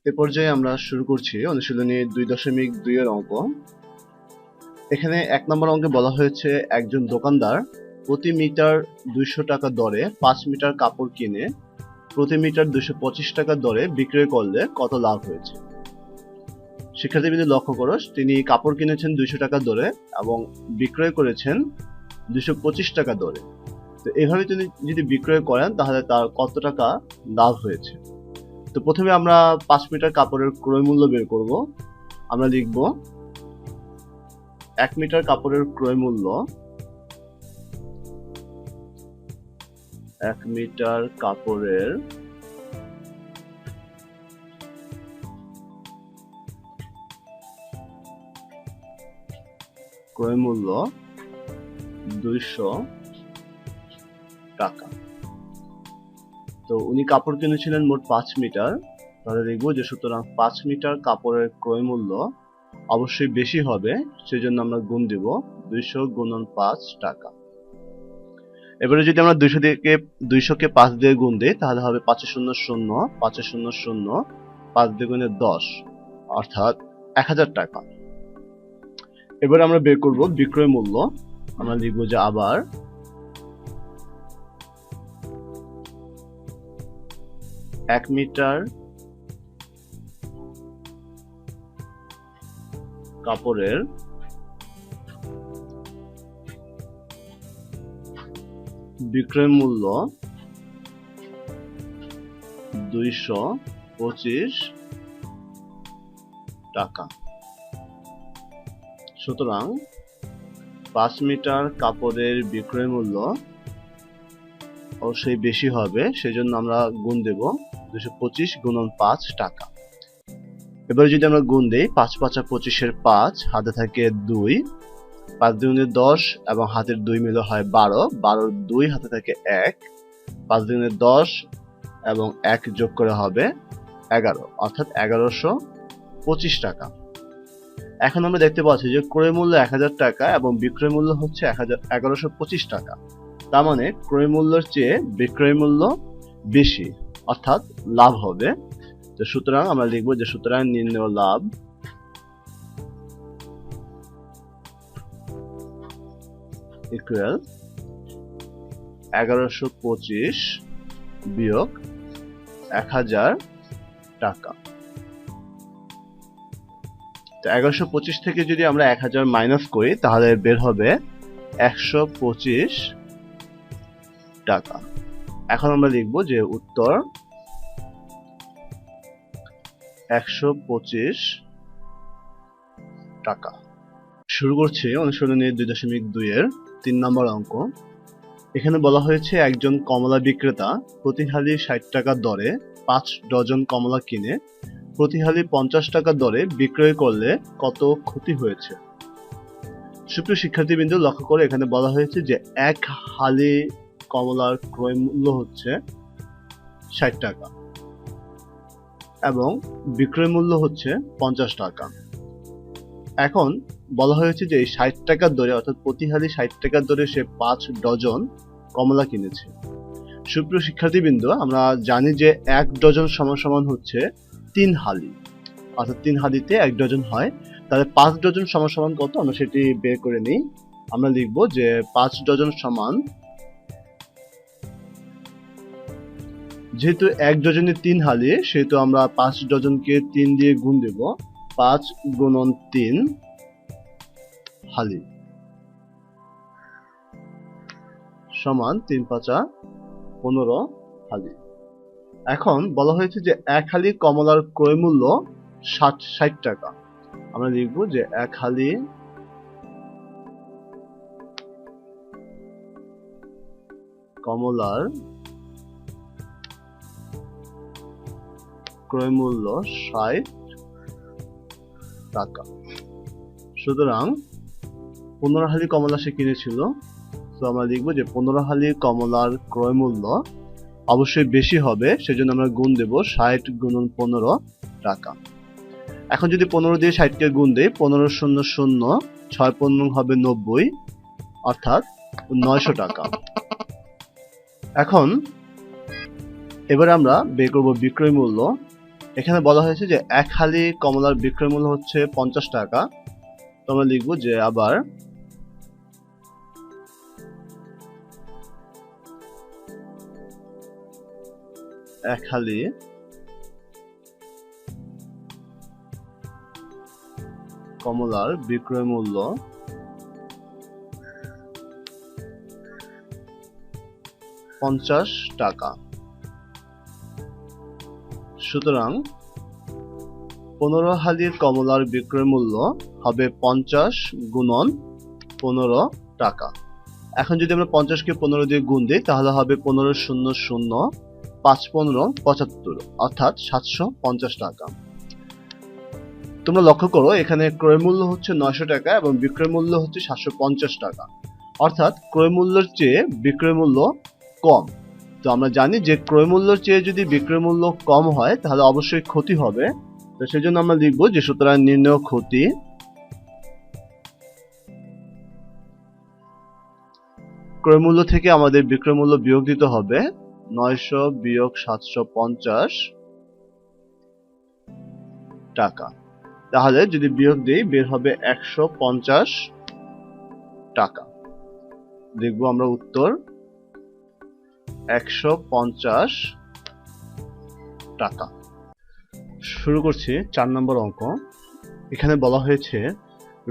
এ পর্যায়ে আমরা শুরু করছি অনুশীলনী 2.2 এর অঙ্ক। এখানে 1 নম্বর অঙ্কে বলা হয়েছে একজন দোকানদার প্রতি মিটার 200 টাকা দরে 5 মিটার কাপড় কিনে প্রতি মিটার 225 টাকা দরে বিক্রয় করলে কত লাভ হয়েছে। শিক্ষার্থীবৃন্দ লক্ষ্য করো, তিনি কাপড় কিনেছেন 200 টাকা দরে এবং বিক্রয় করেছেন 225 টাকা দরে। তো এইভাবে তিনি যদি বিক্রয় করেন তাহলে তার কত টাকা লাভ হয়েছে। তো প্রথমে আমরা 5 মিটার কাপড়ের ক্রয় মূল্য বের করব। আমরা লিখব 1 মিটার কাপড়ের ক্রয় মূল্য 1 মিটার কাপড়ের ক্রয় মূল্য 200 টাকা। তো উনি কাপড় কিনেছিলেন মোট 5 মিটার, তাহলে দেখবো যে সুতরাং 5 মিটার কাপড়ের ক্রয় মূল্য অবশ্যই বেশি হবে, সেজন্য আমরা গুণ দিব 200 গুণন 5 টাকা। এবারে যদি আমরা 200 কে 5 দিয়ে গুণ দিই তাহলে হবে 5 শূন্য শূন্য 5 শূন্য শূন্য 5 দিয়ে গুণে 10, অর্থাৎ 1000 টাকা। এবারে আমরা বের করব বিক্রয় মূল্য। আমরা লিখব যে আবার 1 মিটার কাপড়ের বিক্রয় মূল্য 225 টাকা। সুতরাং 5 মিটার কাপড়ের বিক্রয় মূল্য অবশ্যই বেশি হবে, সেজন্য আমরা গুণ দেব 225 গুণন 5 টাকা। এবারে যদি আমরা গুণ দেই 5 5 25 এর 5, হাতে থাকে 2, 5 দুগুণে 10 এবং হাতের 2 মিলে হয় 12, 12 2 হাতে থাকে 1, 5 দুগুণে 10 এবং 1 যোগ করে হবে 11, অর্থাৎ 1125 টাকা। এখন আমরা দেখতে পাচ্ছি যে ক্রয় মূল্য 1000 টাকা এবং বিক্রয় মূল্য হচ্ছে 1125 টাকা। তার মানে ক্রয় মূল্যের চেয়ে বিক্রয় মূল্য বেশি, অর্থাৎ লাভ হবে। তো সুতরাং আমরা লিখব যে সুতরাং নির্ণেয় লাভ ইকুয়াল 1125 বিয়োগ 1000 টাকা। তো 1125 থেকে যদি আমরা 1000 মাইনাস করি তাহলে বের হবে 125 টাকা। এখন আমরা লিখব যে উত্তর 125 টাকা। শুরু করছি অনুশীলনী 2.2 এর 3 নম্বর অঙ্ক। এখানে বলা হয়েছে একজন কমলা বিক্রেতা প্রতি হালি 60 টাকা দরে 5 ডজন কমলা কিনে প্রতি হালি 50 টাকা দরে বিক্রয় করলে কত ক্ষতি হয়েছে। সুপ্রিয় শিক্ষার্থীবৃন্দ লক্ষ্য করে, এখানে বলা হয়েছে যে এক হালি কমলার ক্রয় মূল্য হচ্ছে 60 টাকা এবং বিক্রয় মূল্য হচ্ছে 50 টাকা। এখন বলা হয়েছে যে এই 60 টাকার দরে, অর্থাৎ প্রতি হালি 60 টাকার দরে সে 5 ডজন কমলা কিনেছে। সুপ্রিয় শিক্ষার্থীবৃন্দ, আমরা জানি যে 1 ডজন সমান সমান হচ্ছে 3 হালি, অর্থাৎ 3 হালিতে 1 ডজন হয়। তাহলে 5 ডজন সমান সমান কত, আমরা সেটি বের করে নিই। আমরা লিখব যে 5 ডজন সমান, যেহেতু 1 ডজনে 3 হালি সেহেতু আমরা 5 ডজনকে 3 দিয়ে গুণ দেব, 5 গুণন 3 হালি সমান 3 5 15 হালি। এখন বলা হয়েছে যে 1 হালি কমলার ক্রয় মূল্য 60 টাকা। আমরা লিখব যে 1 হালি কমলার ক্রয় মূল্য 60 টাকা। সুতরাং 15 হালি কমলা সে কিনেছিল, তো আমরা লিখব যে 15 হালি কমলার ক্রয় মূল্য অবশ্যই বেশি হবে, সেজন্য আমরা গুণ দেব 60 গুণন 15 টাকা। এখন যদি 15 দিয়ে 60 কে গুণ দেই, 15 শূন্য শূন্য 6 15 হবে 90, অর্থাৎ 900 টাকা। এখন এবারে আমরা বের করব বিক্রয় মূল্য। এখানে বলা হয়েছে যে এক হালি কমলার বিক্রয় মূল্য হচ্ছে 50 টাকা। তো আমরা লিখবো যে আবার এক হালি কমলার বিক্রয় মূল্য 50 টাকা। সুতরাং 15 হালির কমলার বিক্রয় মূল্য হবে 50 গুণন 15 টাকা। এখন যদি আমরা 50 কে 15 দিয়ে গুণ দিই তাহলে হবে 15 শূন্য শূন্য 5 15 75, অর্থাৎ 750 টাকা। তোমরা লক্ষ্য করো এখানে ক্রয় মূল্য হচ্ছে 900 টাকা এবং বিক্রয় মূল্য হচ্ছে 750 টাকা, অর্থাৎ ক্রয় মূল্যের চেয়ে বিক্রয় মূল্য কম। তো আমরা জানি যে ক্রয় মূল্যের চেয়ে যদি বিক্রয় মূল্য কম হয় তাহলে অবশ্যই ক্ষতি হবে। তো সেজন্য আমরা লিখব যে সুতরাং নির্ণেয় ক্ষতি ক্রয় মূল্য থেকে আমাদের বিক্রয় মূল্য বিয়োগ দিতে হবে 900 বিয়োগ 750 টাকা। তাহলে যদি বিয়োগ দেই বের হবে 150 টাকা। দেখব আমরা উত্তর 150 টাকা। শুরু করছি 4 নম্বর অঙ্ক। এখানে বলা হয়েছে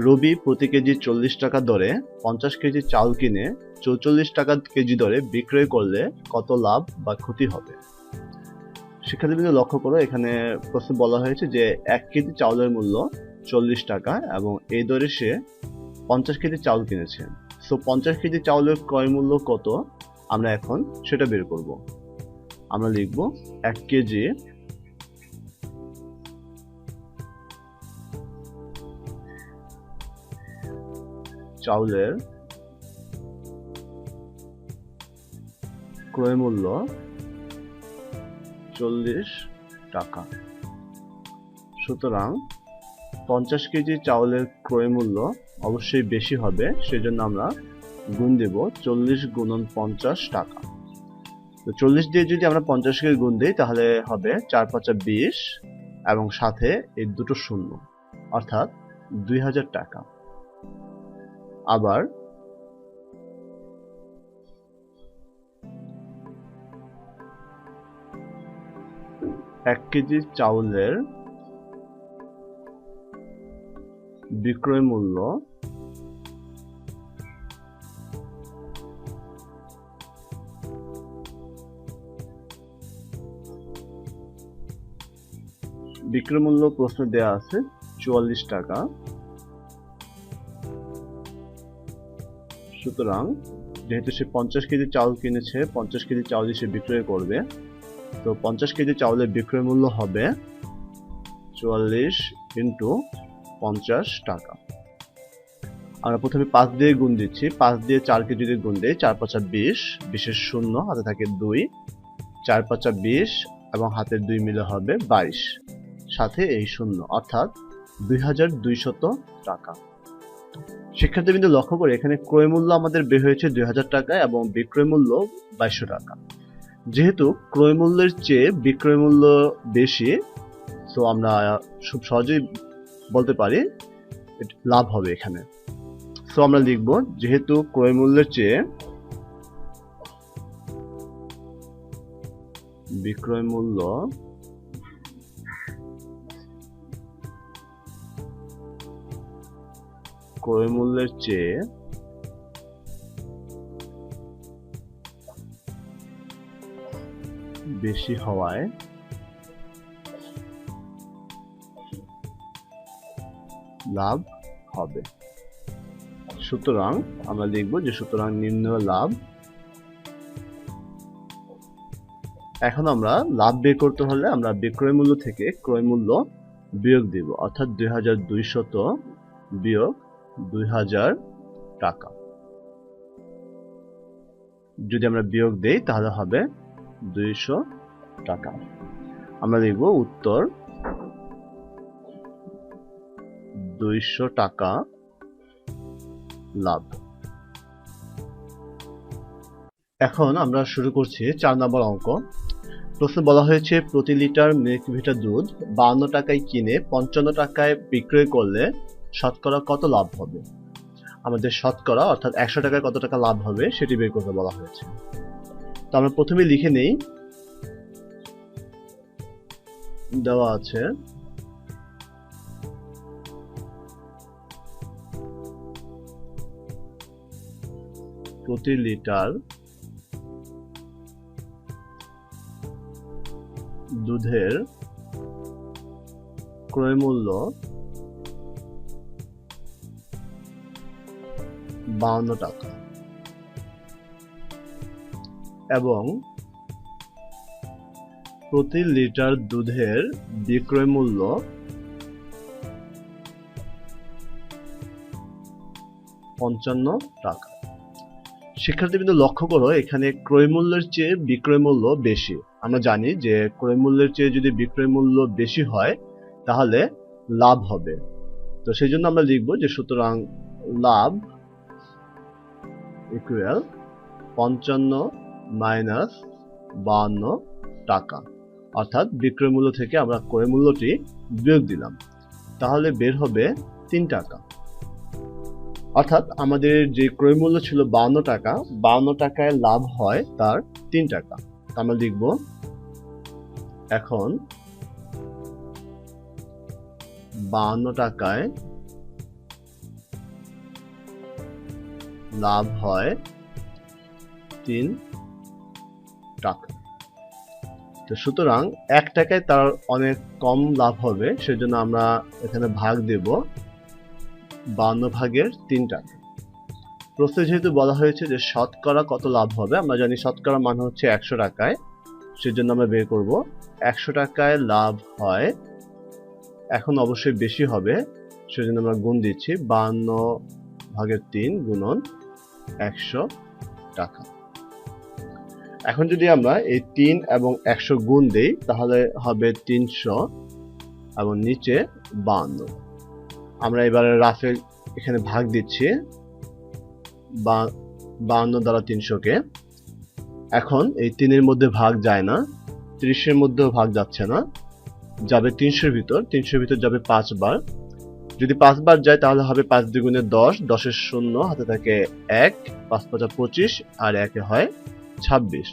রবি প্রতি কেজি 40 টাকা দরে 50 কেজি চাল কিনে 44 টাকা কেজি দরে বিক্রয় করলে কত লাভ বা ক্ষতি হবে। শিক্ষার্থীবৃন্দ লক্ষ্য করো এখানে প্রশ্ন বলা হয়েছে যে 1 কেজি চাউলের মূল্য 40 টাকা এবং এই দরে সে 50 কেজি চাউল কিনেছে। সো 50 কেজি চাউলের ক্রয় মূল্য কত আমরা এখন সেটা বের করব। আমরা লিখব 1 কেজি চাউলের ক্রয় মূল্য 40 টাকা। সুতরাং 50 কেজি চাউলের ক্রয় মূল্য অবশ্যই বেশি হবে, সেজন্য আমরা গুণ দেব 40 গুণন 50 টাকা। তো 40 দিয়ে যদি আমরা 50 কে গুণ দিই তাহলে হবে 4 5 20 এবং সাথে এই দুটো শূন্য, অর্থাৎ 2000 টাকা। আবার এক কেজি চাউলের বিক্রয় মূল্য প্রশ্ন দেয়া আছে 44 টাকা। সুতরাং যেহেতু সে 50 কেজি চাউল কিনেছে 50 কেজি চাউল সে বিক্রয় করবে, তো 50 কেজি চাউলের বিক্রয় মূল্য হবে 44 ইন্টু 50 টাকা। আমরা প্রথমে 5 দিয়ে গুণ দিচ্ছি, 5 দিয়ে 4 কে যদি গুণ দেই 4 5 20, 20 শূন্য হাতে থাকে 2, 4 5 20 এবং হাতের 2 মিলে হবে 22, সাথে এই শূন্য, অর্থাৎ 2200 টাকা। শিক্ষার্থীবৃন্দ লক্ষ্য করে এখানে ক্রয় মূল্য আমাদের বের হয়েছে 2000 টাকা এবং বিক্রয় মূল্য 2200 টাকা। যেহেতু ক্রয় মূল্যের চেয়ে বিক্রয় মূল্য বেশি, তো আমরা খুব সহজেই বলতে পারি লাভ হবে এখানে। তো আমরা লিখব যেহেতু ক্রয় মূল্যের চেয়ে বিক্রয় মূল্য ক্রয় মূল্যের চেয়ে বেশি হওয়ায় লাভ হবে। সুতরাং আমরা লিখব যে সুতরাং নির্ণয় লাভ। এখন আমরা লাভ বের করতে হলে আমরা বিক্রয় মূল্য থেকে ক্রয় মূল্য বিয়োগ দিব, অর্থাৎ 2200 বিয়োগ 2000 টাকা। যদি আমরা বিয়োগ দেই তাহলে হবে 200 টাকা। আমরা লিখব উত্তর 200 টাকা লাভ। এখন আমরা শুরু করছি 4 নম্বর অঙ্ক। প্রশ্নে বলা হয়েছে প্রতি লিটার মিল্কভিটা দুধ 52 টাকায় কিনে 55 টাকায় বিক্রয় করলে শতকরা কত লাভ হবে। আমাদের শতকরা অর্থাৎ 100 টাকায় কত টাকা লাভ হবে সেটি বের করতে বলা হয়েছে। তো আমরা প্রথমে লিখে নেই, দেওয়া আছে প্রতি লিটার দুধের ক্রয় মূল্য 52 টাকা এবং প্রতি লিটার দুধের বিক্রয় মূল্য 55 টাকা। শিক্ষার্থীবৃন্দ লক্ষ্য করো, এখানে ক্রয় মূল্যের চেয়ে বিক্রয় মূল্য বেশি। আমরা জানি যে ক্রয় মূল্যের চেয়ে যদি বিক্রয় মূল্য বেশি হয় তাহলে লাভ হবে। তো সেই জন্য আমরা লিখব যে সুতরাং লাভ ইকুয়াল 55 মাইনাস 52 টাকা, অর্থাৎ বিক্রয় মূল্য থেকে আমরা ক্রয় মূল্যটি বিয়োগ দিলাম, তাহলে বের হবে 3 টাকা। অর্থাৎ আমাদের যে ক্রয় মূল্য ছিল 52 টাকা, 52 টাকায় লাভ হয় তার 3 টাকা। আমরা লিখব এখন 52 টাকায় লাভ হয় 3 টাকা। তো সুতরাং 1 টাকায় তার অনেক কম লাভ হবে, সেজন্য আমরা এখানে ভাগ দেব 52 ভাগের 3 টাকা। প্রশ্নে যেহেতু বলা হয়েছে যে শতকরা কত লাভ হবে, আমরা জানি শতকরা মান হচ্ছে 100 টাকায়, সেজন্য আমরা বের করব 100 টাকায় লাভ হয়, এখন অবশ্যই বেশি হবে সেজন্য আমরা গুণ দিচ্ছি 52 ভাগের 3 গুণন 100 টাকা। এখন যদি আমরা এই 3 এবং 100 গুণ দেই তাহলে হবে 300 এবং নিচে 52। আমরা এবারে রাফে এখানে ভাগ দিচ্ছি 52 দ্বারা 300-কে। এখন এই 3 এর মধ্যে ভাগ যায় না, 30 এর মধ্যেও ভাগ যাচ্ছে না, যাবে 300 ভিতর, 300 ভিতর যাবে 5 বার। যদি 5 বার যায় তাহলে হবে 5 দ্বিগুণে 10, 10 এর শূন্য হাতে থাকে 1, 5 5 25 আর 1 হয় 26,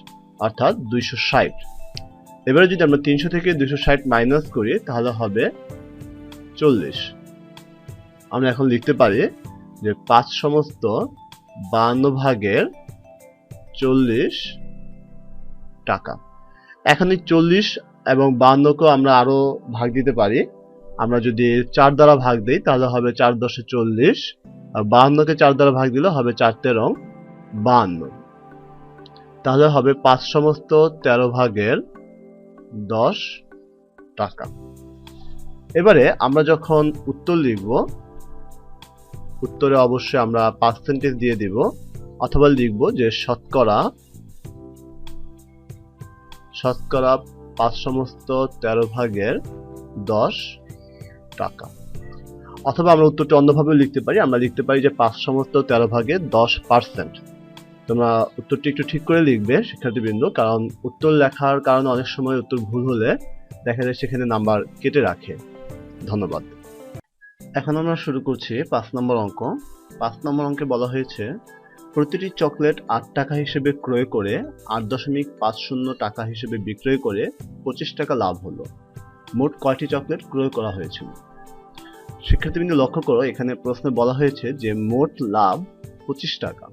অর্থাৎ 260। এবারে যদি আমরা 300 থেকে 260 মাইনাস করি তাহলে হবে 40। আমরা এখন লিখতে পারি যে 5 সমস্ত 52 ভাগের 40 টাকা। এখন এই 40 এবং 52-কেও আমরা আরো ভাগ দিতে পারি। আমরা যদি 4 দ্বারা ভাগ দেই তাহলে হবে 4 10 40, আর 52-কে 4 দ্বারা ভাগ দিলে হবে 4 13 52, তাহলে হবে 5 সমস্ত 13 ভাগের 10 টাকা। এবারে আমরা যখন উত্তর লিখব, উত্তরে অবশ্যই আমরা পার্সেন্টেজ দিয়ে দিব, অথবা লিখব যে শতকরা 5 সমস্ত 13 ভাগের 10 টাকা। অথবা আমরা উত্তরটি অন্যভাবে লিখতে পারি, আমরা লিখতে পারি যে 5 সমস্ত 13 ভাগের 10%। তোমরা উত্তরটি একটু ঠিক করে লিখবে শিক্ষার্থীবৃন্দ, কারণ উত্তর লেখার কারণে অনেক সময় উত্তর ভুল হলে দেখা যায় সেখানে নাম্বার কেটে রাখে। ধন্যবাদ। এখন আমরা শুরু করছি 5 নম্বর অঙ্ক। 5 নম্বর অঙ্কে বলা হয়েছে প্রতিটি চকলেট 8 টাকা হিসেবে ক্রয় করে 8.50 টাকা হিসেবে বিক্রয় করে 25 টাকা লাভ হলো। মোট কয়টি চকলেট ক্রয় করা হয়েছিল? শিক্ষার্থীবৃন্দ লক্ষ্য করো, এখানে প্রশ্নে বলা হয়েছে যে মোট লাভ 25 টাকা,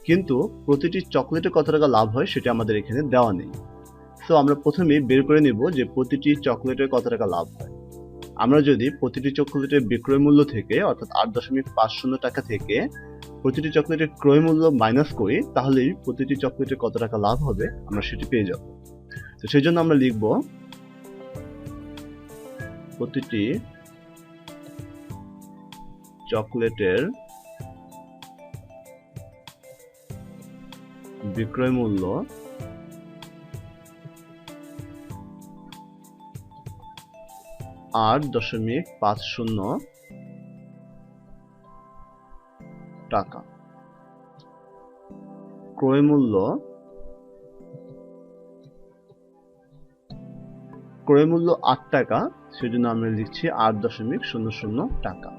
কিন্তু প্রতিটি চকলেটে কত টাকা লাভ হয় সেটা আমাদের এখানে দেওয়া নেই। সো আমরা প্রথমেই বের করে নিব যে প্রতিটি চকলেটে কত টাকা লাভ হয়। আমরা যদি প্রতিটি চকলেটের বিক্রয় মূল্য থেকে অর্থাৎ 8.50 টাকা থেকে প্রতিটি চকলেটের ক্রয় মূল্য মাইনাস করি তাহলেই প্রতিটি চকলেটে কত টাকা লাভ হবে আমরা সেটি পেয়ে যাব। তো সেই জন্য আমরা লিখব প্রতিটি চকলেটের বিক্রয় মূল্য 8.50 টাকা, ক্রয় মূল্য ক্রয় মূল্য ৮ টাকা, সেজন্য আমরা লিখছি ৮.00 টাকা।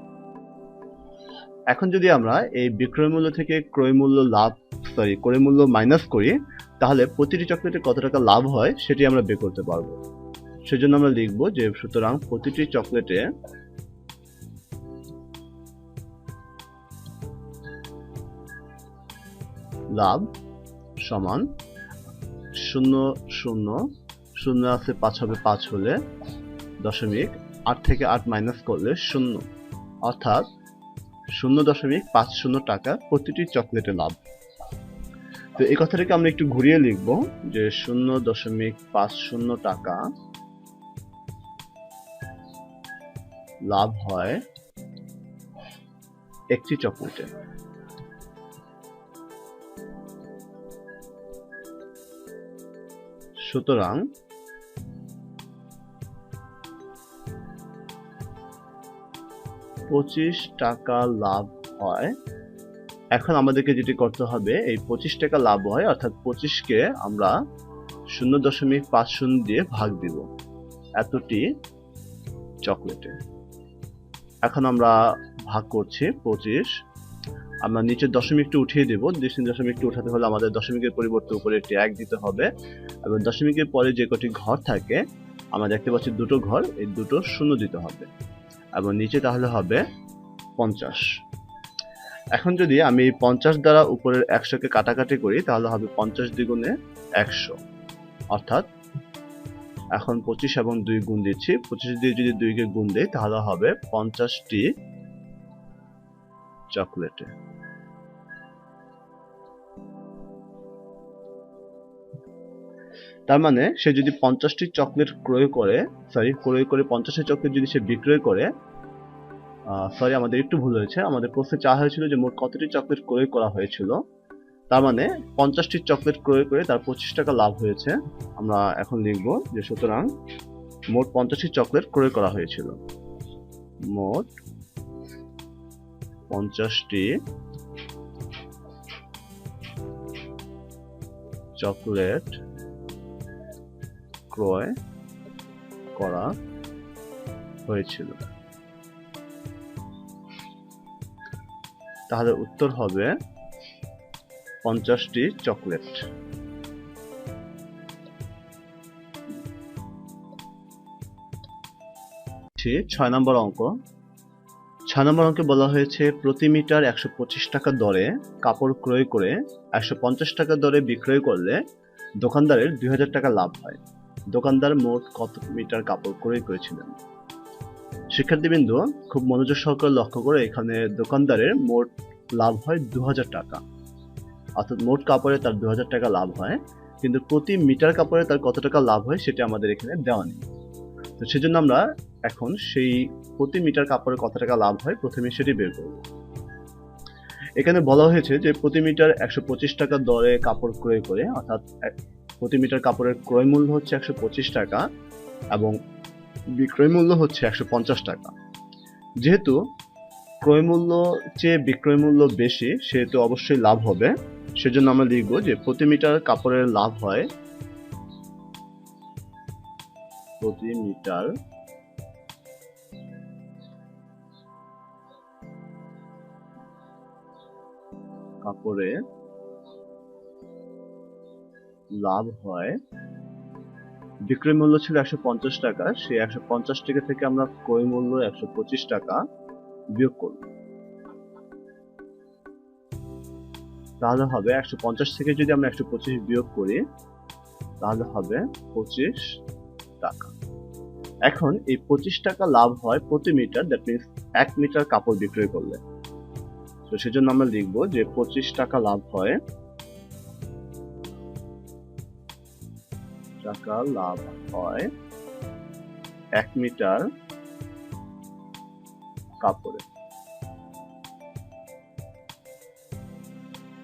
এখন যদি আমরা এই বিক্রয় মূল্য থেকে ক্রয় মূল্য মাইনাস করি, তাহলে প্রতিটি চকলেটে কত টাকা লাভ হয় সেটি আমরা বের করতে পারবো। সেজন্য আমরা লিখব যে সুতরাং প্রতিটি চকলেটে লাভ সমান 0.00 আছে 5 হবে 5 হলে দশমিক 8 থেকে 8 মাইনাস করলে 0, অর্থাৎ 0.50 টাকা প্রতিটি চকলেটে লাভ। তো এই কথাটাকে আমরা একটু ঘুরিয়ে লিখব যে 0.50 টাকা লাভ হয় একটি চকলেটে। সুতরাং 25 টাকা লাভ হয়। এখন আমাদেরকে যেটি করতে হবে, এই 25 টাকা লাভ হয় অর্থাৎ 25কে আমরা 0.50 দিয়ে ভাগ দিব এতটি চকলেটে। এখন আমরা ভাগ করছি 25, আমরা নিচের দশমিকটা উঠিয়ে দেব। দশমিকটা উঠাতে হলে আমাদের দশমিকের পরিবর্তে উপরে একটি 1 দিতে হবে, এবং দশমিকের পরে যে কটি ঘর থাকে আমরা দেখতে পাচ্ছি দুটো ঘর, এই দুটো 0 দিতে হবে, এবং নিচে তাহলে হবে 50। এখন যদি আমি 50 দ্বারা উপরের 100কে কাটাকাটি করি তাহলে হবে 50 দ্বিগুণে 100, অর্থাৎ এখন 25 এবং 2 গুণ দিচ্ছি, 25 দিয়ে যদি 2 কে গুণ দেই তাহলে হবে 50টি চকলেটে। তার মানে সে যদি 50টি চকলেট ক্রয় করে 50টি চকলেট যদি সে বিক্রয় করে, আমাদের একটু ভুল হয়েছে, আমাদের প্রশ্নে চাওয়া হয়েছিল যে মোট কতটি চকলেট ক্রয় করা হয়েছিল। তার মানে 50টি চকলেট ক্রয় করে তার 25 টাকা লাভ হয়েছে। আমরা এখন লিখব যে সুতরাং মোট 50টি চকলেট ক্রয় করা হয়েছিল। মোট 50টি চকলেট ক্রয় করা হয়েছিল। তাহলে উত্তর হবে 50টি চকলেট। 6 নম্বর অঙ্ক। 6 নম্বর অঙ্কে বলা হয়েছে প্রতি মিটার 125 টাকা দরে কাপড় ক্রয় করে 150 টাকা দরে বিক্রয় করলে দোকানদারের 2000 টাকা লাভ হয়। দোকানদার মোট কত মিটার কাপড় ক্রয় করেছিলেন? শিক্ষার্থীবৃন্দ খুব মনোযোগ সহকারে লক্ষ্য করে, এখানে দোকানদারের মোট লাভ হয় 2000 টাকা, অর্থাৎ মোট কাপড়ে তার 2000 টাকা লাভ হয়, কিন্তু প্রতি মিটার কাপড়ে তার কত টাকা লাভ হয় সেটা আমাদের এখানে দেওয়া নেই। তো সেজন্য আমরা এখন সেই প্রতি মিটার কাপড়ে কত টাকা লাভ হয় প্রথমে সেটি বের করব। এখানে বলা হয়েছে যে প্রতি মিটার 125 টাকা দরে কাপড় ক্রয় করে, অর্থাৎ প্রতি মিটার কাপড়ের ক্রয় মূল্য হচ্ছে 125 টাকা এবং বিক্রয় মূল্য হচ্ছে 150 টাকা। যেহেতু ক্রয় মূল্য চেয়ে বিক্রয় মূল্য বেশি, সেহেতু অবশ্যই লাভ হবে। সেজন্য আমরা লিখব যে প্রতি মিটার কাপড়ের লাভ হয়, প্রতি মিটার কাপড়ে লাভ হয়, বিক্রয় মূল্য ছিল 150 টাকা, সেই 150 টাকা থেকে আমরা ক্রয় মূল্য 125 টাকা বিয়োগ করব। তাহলে হবে 150 থেকে যদি আমরা 125 বিয়োগ করি তাহলে হবে 25 টাকা। এখন এই 25 টাকা লাভ হয় প্রতি মিটার, দ্যাট মিন্স 1 মিটার কাপড় বিক্রয় করলে। তো সেজন্য আমরা লিখব যে 25 টাকা লাভ হয়, টাকা লাভ হয় 1 মিটার কাপড়ে।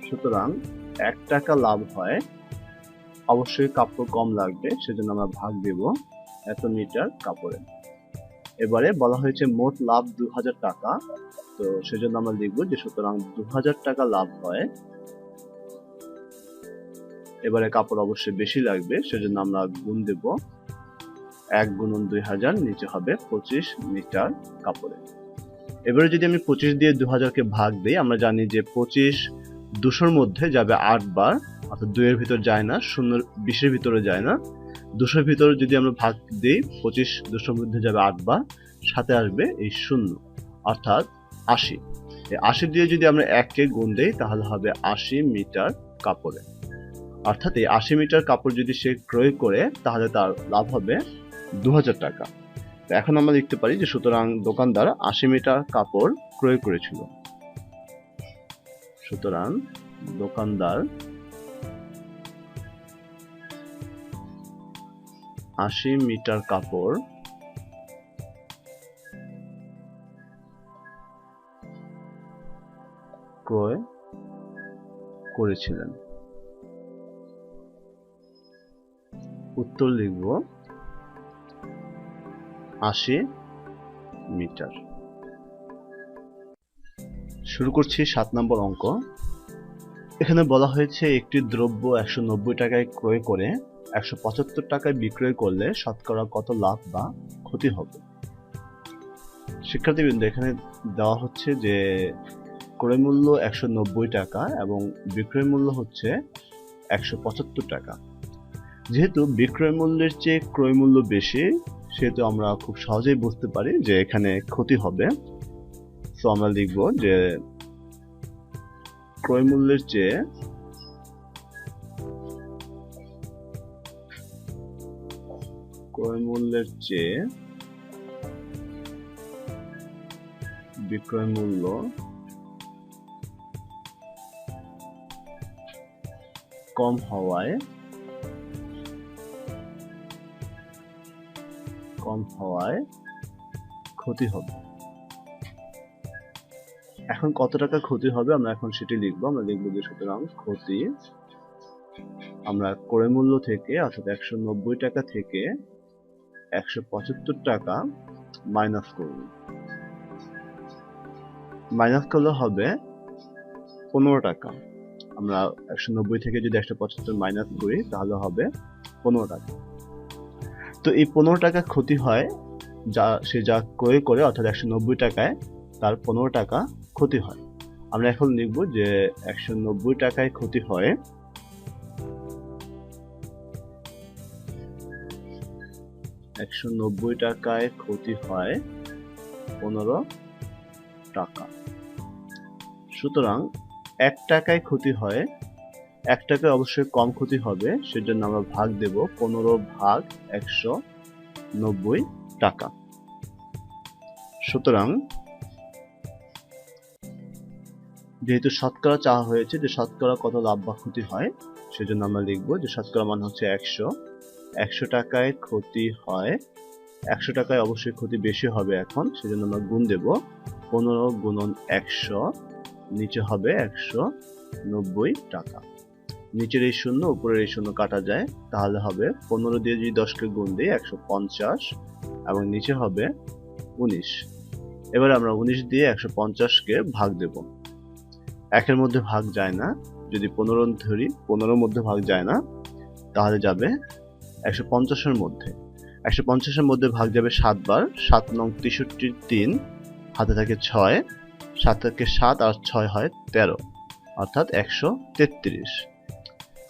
সুতরাং 1 টাকা লাভ হয়, অবশ্যই কাপড় কম লাগবে, সেজন্য আমরা ভাগ দেব এত মিটার কাপড়ে। এবারে বলা হয়েছে মোট লাভ 2000 টাকা, তো সেজন্য আমরা লিখব যে সুতরাং 2000 টাকা লাভ হয়। এবারে কাপড় অবশ্যই বেশি লাগবে, সেজন্য আমরা গুণ দেব 1 × 2000, নিচে হবে 25 মিটার কাপড়ে। এবারে যদি আমি 25 দিয়ে 2000কে ভাগ দিই, আমরা জানি যে 25 200-র মধ্যে যাবে 8 বার, অর্থাৎ 2 এর ভিতর যায় না, 0 20-এর ভিতরে যায় না। 200-র ভিতরে যদি আমরা ভাগ দিই, 25 200-র মধ্যে যাবে 8 বার, সাথে আসবে এই 0, অর্থাৎ 80। এই 80 দিয়ে যদি আমরা 1কে গুণ দেই, তাহলে হবে 80 মিটার কাপড়ে। অর্থাৎ এই 80 মিটার কাপড় যদি সে ক্রয় করে, তাহলে তার লাভ হবে 2000 টাকা। এখন আমরা লিখতে পারি যে সুতরাং দোকানদার 80 মিটার কাপড় ক্রয় করেছিল। সুতরাং দোকানদার 80 মিটার কাপড় ক্রয় করেছিলেন। উত্তর লিখব 80 মিটার। শুরু করছি 7 নম্বর অঙ্ক। এখানে বলা হয়েছে একটি দ্রব্য 190 টাকায় ক্রয় করে 175 টাকায় বিক্রয় করলে শতকরা কত লাভ বা ক্ষতি হবে। শিক্ষার্থীবৃন্দ, এখানে দেওয়া হচ্ছে যে ক্রয় মূল্য 190 টাকা এবং বিক্রয় মূল্য হচ্ছে 175 টাকা। যেহেতু বিক্রয় মূল্যের চেয়ে ক্রয় মূল্য বেশি, সেহেতু আমরা খুব সহজেই বুঝতে পারি যে এখানে ক্ষতি হবে। সো আমরা লিখব যে ক্রয় মূল্যের চেয়ে বিক্রয় মূল্য কম হওয়ায় ক্ষতি হবে। এখন কত টাকা ক্ষতি হবে আমরা এখন সেটি লিখবো। আমরা লিখবো যে সুতরাং ক্ষতি, আমরা ক্রয় মূল্য থেকে অর্থাৎ 190 টাকা থেকে 175 টাকা মাইনাস করব। মাইনাস করলে হবে 15 টাকা। আমরা 190 থেকে যদি 175 মাইনাস করি, তাহলে হবে 15 টাকা। তো এই 15 টাকা ক্ষতি হয়, সে যা ক্রয় করে অর্থাৎ 190 টাকায়, তার 15 টাকা ক্ষতি হয়। আমরা এখন লিখব যে 190 টাকায় ক্ষতি হয় 15 টাকা। সুতরাং 1 টাকায় ক্ষতি হয়, 1 টাকায় অবশ্যই কম ক্ষতি হবে, সেজন্য আমরা ভাগ দেব 15 ভাগ 190 টাকা। সুতরাং যেহেতু শতকরা চাওয়া হয়েছে যে শতকরা কত লাভ বা ক্ষতি হয়, সেজন্য আমরা লিখব যে শতকরা মান হচ্ছে 100 টাকায় ক্ষতি হয়, 100 টাকায় অবশ্যই ক্ষতি বেশি হবে এখন, সেজন্য আমরা গুণ দেব 15 গুণন 100, নিচে হবে 190 টাকা। নিচের এই শূন্য উপরের এই শূন্য কাটা যায়, তাহলে হবে 15 দিয়ে যদি 10কে গুণ দিই 150 এবং নিচে হবে 19। এবার আমরা 19 দিয়ে 150কে ভাগ দেব। 1-এর মধ্যে ভাগ যায় না, যদি 15 ধরি 15-র মধ্যে ভাগ যায় না, তাহলে যাবে 150-এর মধ্যে। 150-এর মধ্যে ভাগ যাবে 7 বার, 7 নং 63 3, হাতে থাকে 6, 7 থেকে 7 আর 6 হয় 13, অর্থাৎ 133।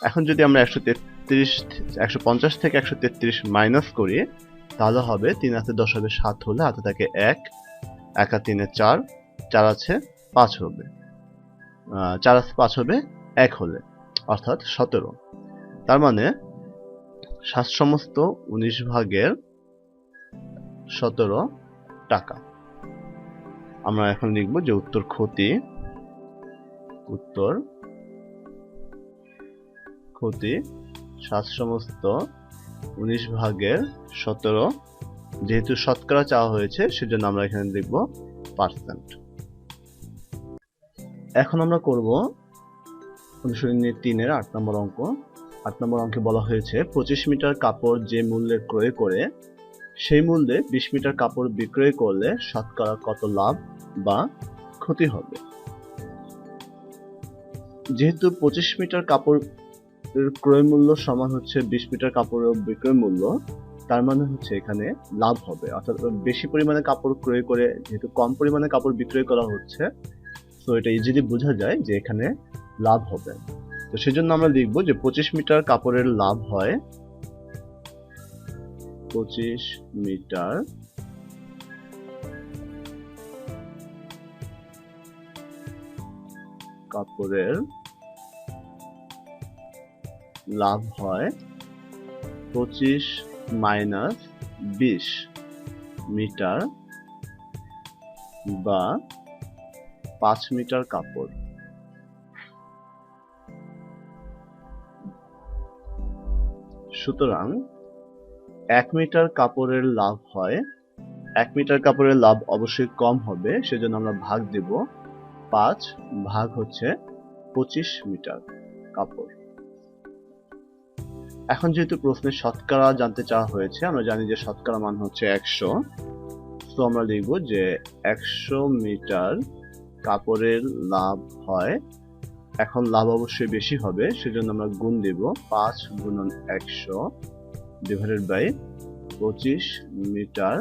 এখন যদি আমরা 150 থেকে 133 মাইনাস করি, তাহলে হবে 3 হাতে 10 হবে 7 হলে, হাতে থাকে 1, 1 আর 3 4, 4 আছে 5 হবে, 4 আছে 5 হবে 1 হলে, অর্থাৎ 17। তার মানে 7 সমস্ত 19 ভাগের 17 টাকা। আমরা এখন লিখব যে উত্তর ক্ষতি 7 সমস্ত 19 ভাগের 17। যেহেতু শতকরা চাওয়া হয়েছে, সেজন্য আমরা এখানে লিখব পার্সেন্ট। এখন আমরা করব অনুশীলনী 3-এর 8 নম্বর অঙ্ক। 8 নম্বর অঙ্কে বলা হয়েছে 25 মিটার কাপড় যে মূল্যে ক্রয় করে, সেই মূল্যে 20 মিটার কাপড় বিক্রয় করলে শতকরা কত লাভ বা ক্ষতি হবে। যেহেতু 25 মিটার কাপড়ের ক্রয় মূল্য সমান হচ্ছে 20 মিটার কাপড়ের বিক্রয় মূল্য, তার মানে হচ্ছে এখানে লাভ হবে, অর্থাৎ বেশি পরিমাণে কাপড় ক্রয় করে যেহেতু কম পরিমাণে কাপড় বিক্রয় করা হচ্ছে, তো এটা ইজিলি বোঝা যায় যে এখানে লাভ হবে। তো সেজন্য আমরা লিখব যে 25 মিটার কাপড়ের লাভ হয় 25 মিটার কাপড়ের লাভ হয় 25 মাইনাস 20 মিটার বা 5 মিটার কাপড়। সুতরাং 1 মিটার কাপড়ের লাভ হয়, 1 মিটার কাপড়ের লাভ অবশ্যই কম হবে, সেজন্য আমরা ভাগ দেব 5 ভাগ হচ্ছে 25 মিটার কাপড়। এখন যেহেতু প্রশ্নে শতকরা জানতে চাওয়া হয়েছে, আমরা জানি যে শতকরা মান হচ্ছে 100, তো আমরা লিখব যে 100 মিটার কাপড়ের লাভ হয়। এখন লাভ অবশ্যই বেশি হবে, সেজন্য আমরা গুণ দেব 5 গুণন 100 ডিভাইডেড বাই 25 মিটার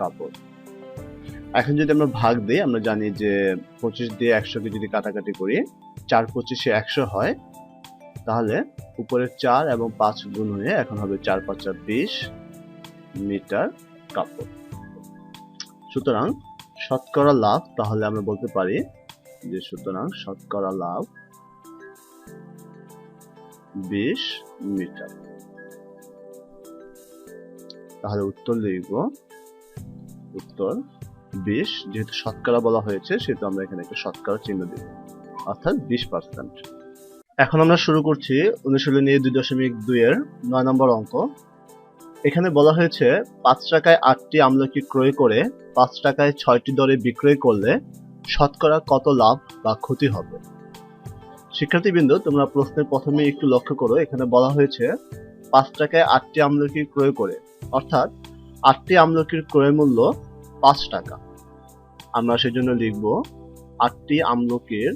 কাপড়। এখন যদি আমরা ভাগ দিই, আমরা জানি যে 25 দিয়ে 100 কে যদি কাটাকাটি করি 4 25 100 হয়, তাহলে উপরে 4 এবং 5 গুণ হয়ে এখন হবে 4 5 20 মিটার কাপড়। সুতরাং শতকরা লাভ, তাহলে আমরা বলতে পারি যে সুতরাং শতকরা লাভ 20 মিটার। তাহলে উত্তর লিখব উত্তর 20, যেহেতু শতকরা বলা হয়েছে সেহেতু আমরা এখানে একটা শতকরা চিহ্ন দেব, অর্থাৎ 20%। এখন আমরা শুরু করছি অনুশীলনী 2.2 এর 9 নম্বর অঙ্ক। এখানে বলা হয়েছে 5 টাকায় 8টি আমলকি ক্রয় করে 5 টাকায় 6টি দরে বিক্রয় করলে শতকরা কত লাভ বা ক্ষতি হবে। শিক্ষার্থীবৃন্দ, তোমরা প্রশ্নের প্রথমে একটু লক্ষ্য করো, এখানে বলা হয়েছে 5 টাকায় 8টি আমলকি ক্রয় করে, অর্থাৎ 8টি আমলকির ক্রয় মূল্য 5 টাকা। আমরা সেজন্য লিখব 8টি আমলকির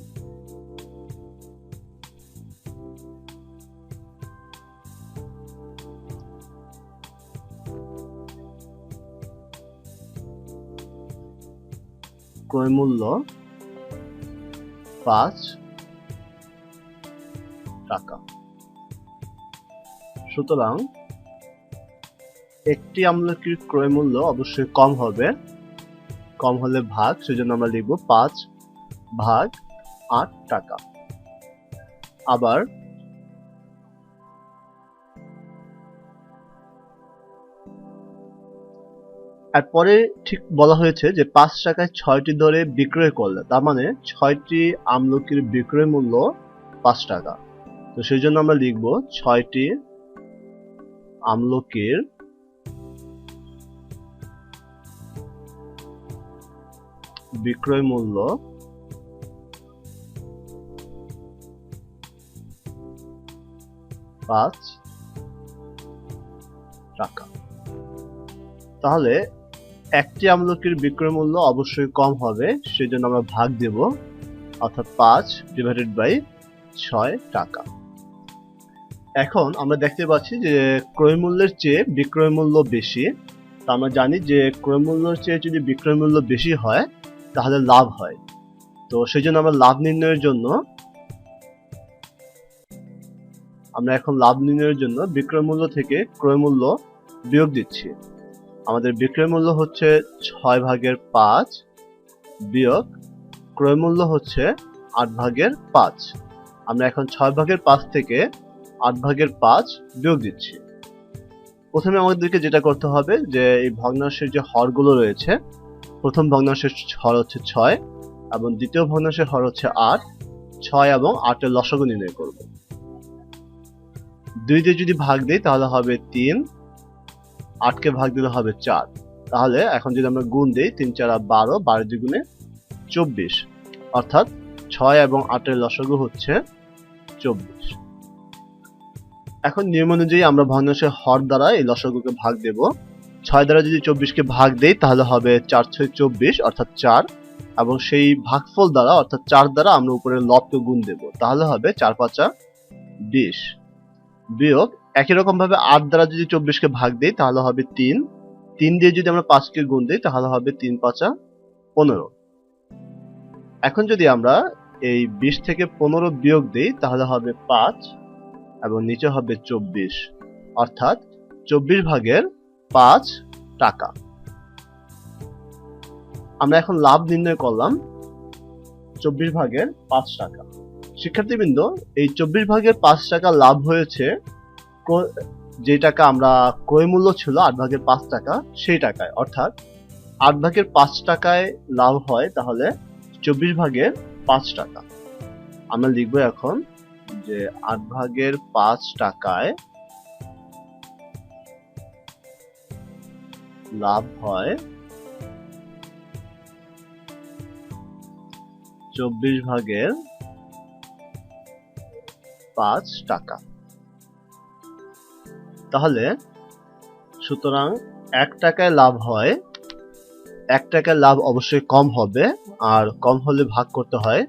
ক্রয় মূল্য 5 টাকা। সুতরাং একটি আমলকির ক্রয় মূল্য অবশ্যই কম হবে, কম হলে ভাগ, সেজন্য আমরা লিখব 5 ভাগ 8 টাকা। আবার এরপরে ঠিক বলা হয়েছে যে 5 টাকায় 6টি দরে বিক্রয় করলে, তার মানে 6টি আমলকির বিক্রয় মূল্য 5 টাকা। তো সেই জন্য আমরা লিখব 6টি আমলকির বিক্রয় মূল্য 5 টাকা। তাহলে একটি আমলকির বিক্রয় মূল্য অবশ্যই কম হবে, সেজন্য আমরা ভাগ দেব, অর্থাৎ 5 ডিভাইডেড বাই 6 টাকা। এখন আমরা দেখতে পাচ্ছি যে ক্রয় মূল্যের চেয়ে বিক্রয় মূল্য বেশি। তো আমরা জানি যে ক্রয় মূল্যের চেয়ে যদি বিক্রয় মূল্য বেশি হয় তাহলে লাভ হয়। তো সেই জন্য আমরা লাভ নির্ণয়ের জন্য বিক্রয় মূল্য থেকে ক্রয় মূল্য বিয়োগ দিচ্ছি। আমাদের বিক্রয় মূল্য হচ্ছে 6 ভাগের 5 বিয়োগ ক্রয় মূল্য হচ্ছে 8 ভাগের 5। আমরা এখন 6 ভাগের 5 থেকে 8 ভাগের 5 বিয়োগ দিচ্ছি। প্রথমে আমাদেরকে যেটা করতে হবে যে এই ভগ্নাংশের যে হরগুলো রয়েছে, প্রথম ভগ্নাংশের হর হচ্ছে 6 এবং দ্বিতীয় ভগ্নাংশের হর হচ্ছে 8, 6 এবং 8 এর লসাগু নির্ণয় করব। 2 দিয়ে যদি ভাগ দেই তাহলে হবে 3, 8 কে ভাগ দিলে হবে 4। তাহলে এখন যদি আমরা গুণ দেই 3 4 12, 12 দ্বিগুণে 24, অর্থাৎ 6 এবং 8 এর লসাগু হচ্ছে 24। এখন নিয়ম অনুযায়ী আমরা ভগ্নাংশের হর দ্বারা এই লসাগুকে ভাগ দেব। 6 দ্বারা যদি 24 কে ভাগ দেই তাহলে হবে 4 6 24, অর্থাৎ 4, এবং সেই ভাগফল দ্বারা অর্থাৎ 4 দ্বারা আমরা উপরের লবকে গুণ দেব, তাহলে হবে 4 5 20। বিয়োগ একই রকম ভাবে 8 দ্বারা যদি 24 কে ভাগ দেই তাহলে হবে 3। 3 দিয়ে যদি আমরা 5 কে গুণ দেই তাহলে হবে 3 5 15। এখন যদি আমরা এই 20 থেকে 15 বিয়োগ দেই তাহলে হবে 5 এবং নিচে হবে 24, অর্থাৎ 24 ভাগের 5 টাকা। আমরা এখন লাভ নির্ণয় করলাম 24 ভাগের 5 টাকা। শিক্ষার্থীবৃন্দ, এই 24 ভাগের 5 টাকা লাভ হয়েছে যে টাকা আমরা ক্রয় মূল্য ছিল 8 ভাগের 5 টাকা সেই টাকায়, অর্থাৎ 8 ভাগের 5 টাকায় লাভ হয় তাহলে 24 ভাগের 5 টাকা। আমরা লিখবো এখন যে 8 ভাগের 5 টাকায় লাভ হয় 24 ভাগের 5 টাকা। তাহলে সুতরাং 1 টাকায় লাভ হয়, 1 টাকায় লাভ অবশ্যই কম হবে, আর কম হলে ভাগ করতে হয়,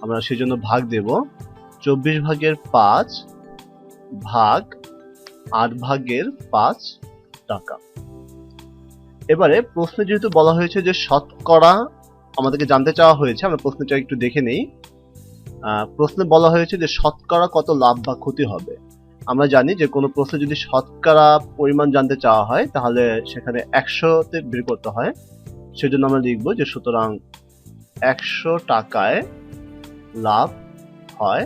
আমরা সেজন্য ভাগ দেব 24 ভাগের 5 ভাগ 8 ভাগের 5 টাকা। এবারে প্রশ্নে যেহেতু বলা হয়েছে যে শতকরা আমাদেরকে জানতে চাওয়া হয়েছে, আমরা প্রশ্নটা একটু দেখে নেই। প্রশ্নে বলা হয়েছে যে শতকরা কত লাভ বা ক্ষতি হবে। আমরা জানি যে কোনো প্রশ্নে যদি শতকরা পরিমাণ জানতে চাওয়া হয় তাহলে সেখানে 100তে বের করতে হয়। সেজন্য আমরা লিখব যে সুতরাং 100 টাকায় লাভ হয়।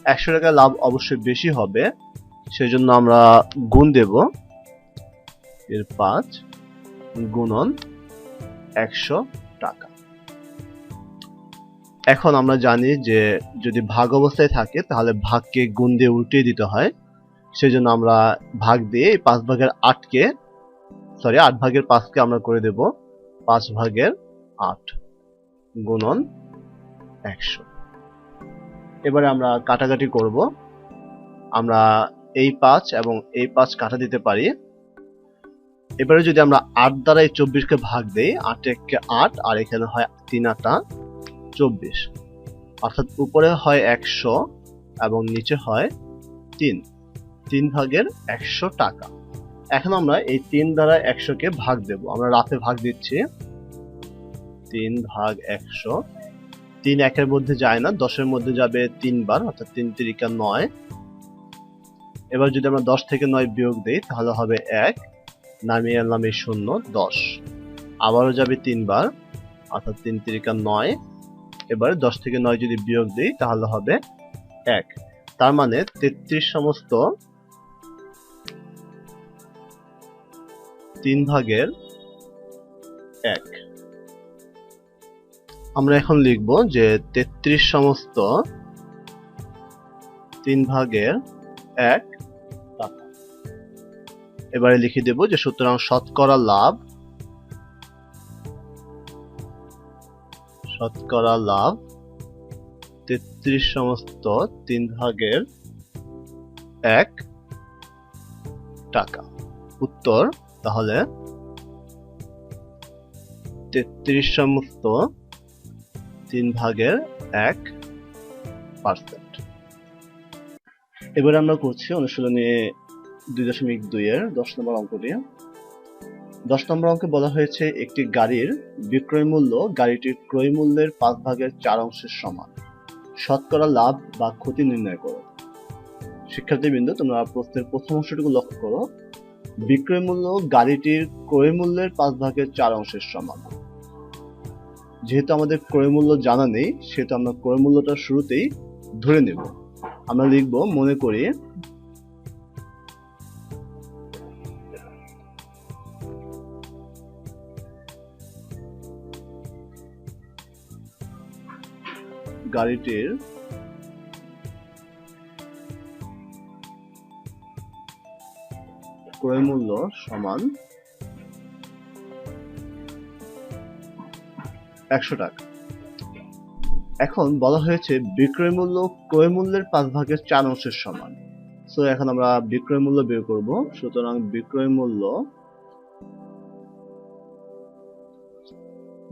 100 টাকায় লাভ অবশ্যই বেশি হবে, সেজন্য আমরা গুণ দেব এর 5 গুণন 100 টাকা। এখন আমরা জানি যে যদি ভাগ অবস্থায় থাকে তাহলে ভাগকে গুণ দিয়ে উল্টিয়ে দিতে হয়, সেজন্য আমরা ভাগ দিয়ে 5 ভাগের 8কে 8 ভাগের 5কে আমরা করে দেব 5 ভাগের 8 গুণন 100। এবারে আমরা কাটাকাটি করব। আমরা এই 5 এবং এই 5 কাটা দিতে পারি। এবারে যদি আমরা 8 দ্বারা এই 24কে ভাগ দেই, 8 1 8 আর এখানে হয় 3 8 24, অর্থাৎ উপরে হয় 100 এবং নিচে হয় 3 ভাগের 100 টাকা। এখন আমরা এই 3 দ্বারা 100কে ভাগ দেব। আমরা রাতে ভাগ দিচ্ছি 3 ভাগ 100। 3 1-এর মধ্যে যায় না, 10-এর মধ্যে যাবে 3 বার, অর্থাৎ 3 3 9। এবার যদি আমরা 10 থেকে 9 বিয়োগ দেই তাহলে হবে 1, নামিয়ে আনলাম এই 0, 10। আবারও যাবে 3 বার, অর্থাৎ 3 3 9। এবার 10 থেকে 9 যদি বিয়োগ দেই তাহলে হবে 1। তার মানে 33 সমস্ত 3 ভাগের 1। আমরা এখন লিখব যে 33 সমস্ত 3 ভাগের 1 টাকা। এবারে লিখে দেব যে সুতরাং শতকরা লাভ 33 সমস্ত 3 ভাগের 1 টাকা। উত্তর তাহলে 33 সমস্ত 3 ভাগের 1%। এবারে আমরা করছি অনুশীলনী 2.2 এর 10 নম্বর অঙ্কটি। 10 নম্বর অঙ্কে বলা হয়েছে একটি গাড়ির বিক্রয় মূল্য গাড়িটির ক্রয় মূল্যের 5 ভাগের 4 অংশের সমান। শতকরা লাভ বা ক্ষতি নির্ণয় করো। শিক্ষার্থীবৃন্দ, তোমরা প্রশ্নের প্রথম অংশটুকু লক্ষ্য করো। বিক্রয় মূল্য গাড়িটির ক্রয় মূল্যের 5 ভাগের 4 অংশের সমান। যেহেতু আমাদের ক্রয় মূল্য জানা নেই, সেহেতু আমরা ক্রয় মূল্যটা শুরুতেই ধরে নেব। আমরা লিখব মনে করি গাড়িটির ক্রয় মূল্য সমান 100 টাকা। এখন বলা হয়েছে বিক্রয় মূল্য ক্রয় মূল্যের 5 ভাগের 4 অংশের সমান। সো এখন আমরা বিক্রয় মূল্য বের করব। সুতরাং বিক্রয় মূল্য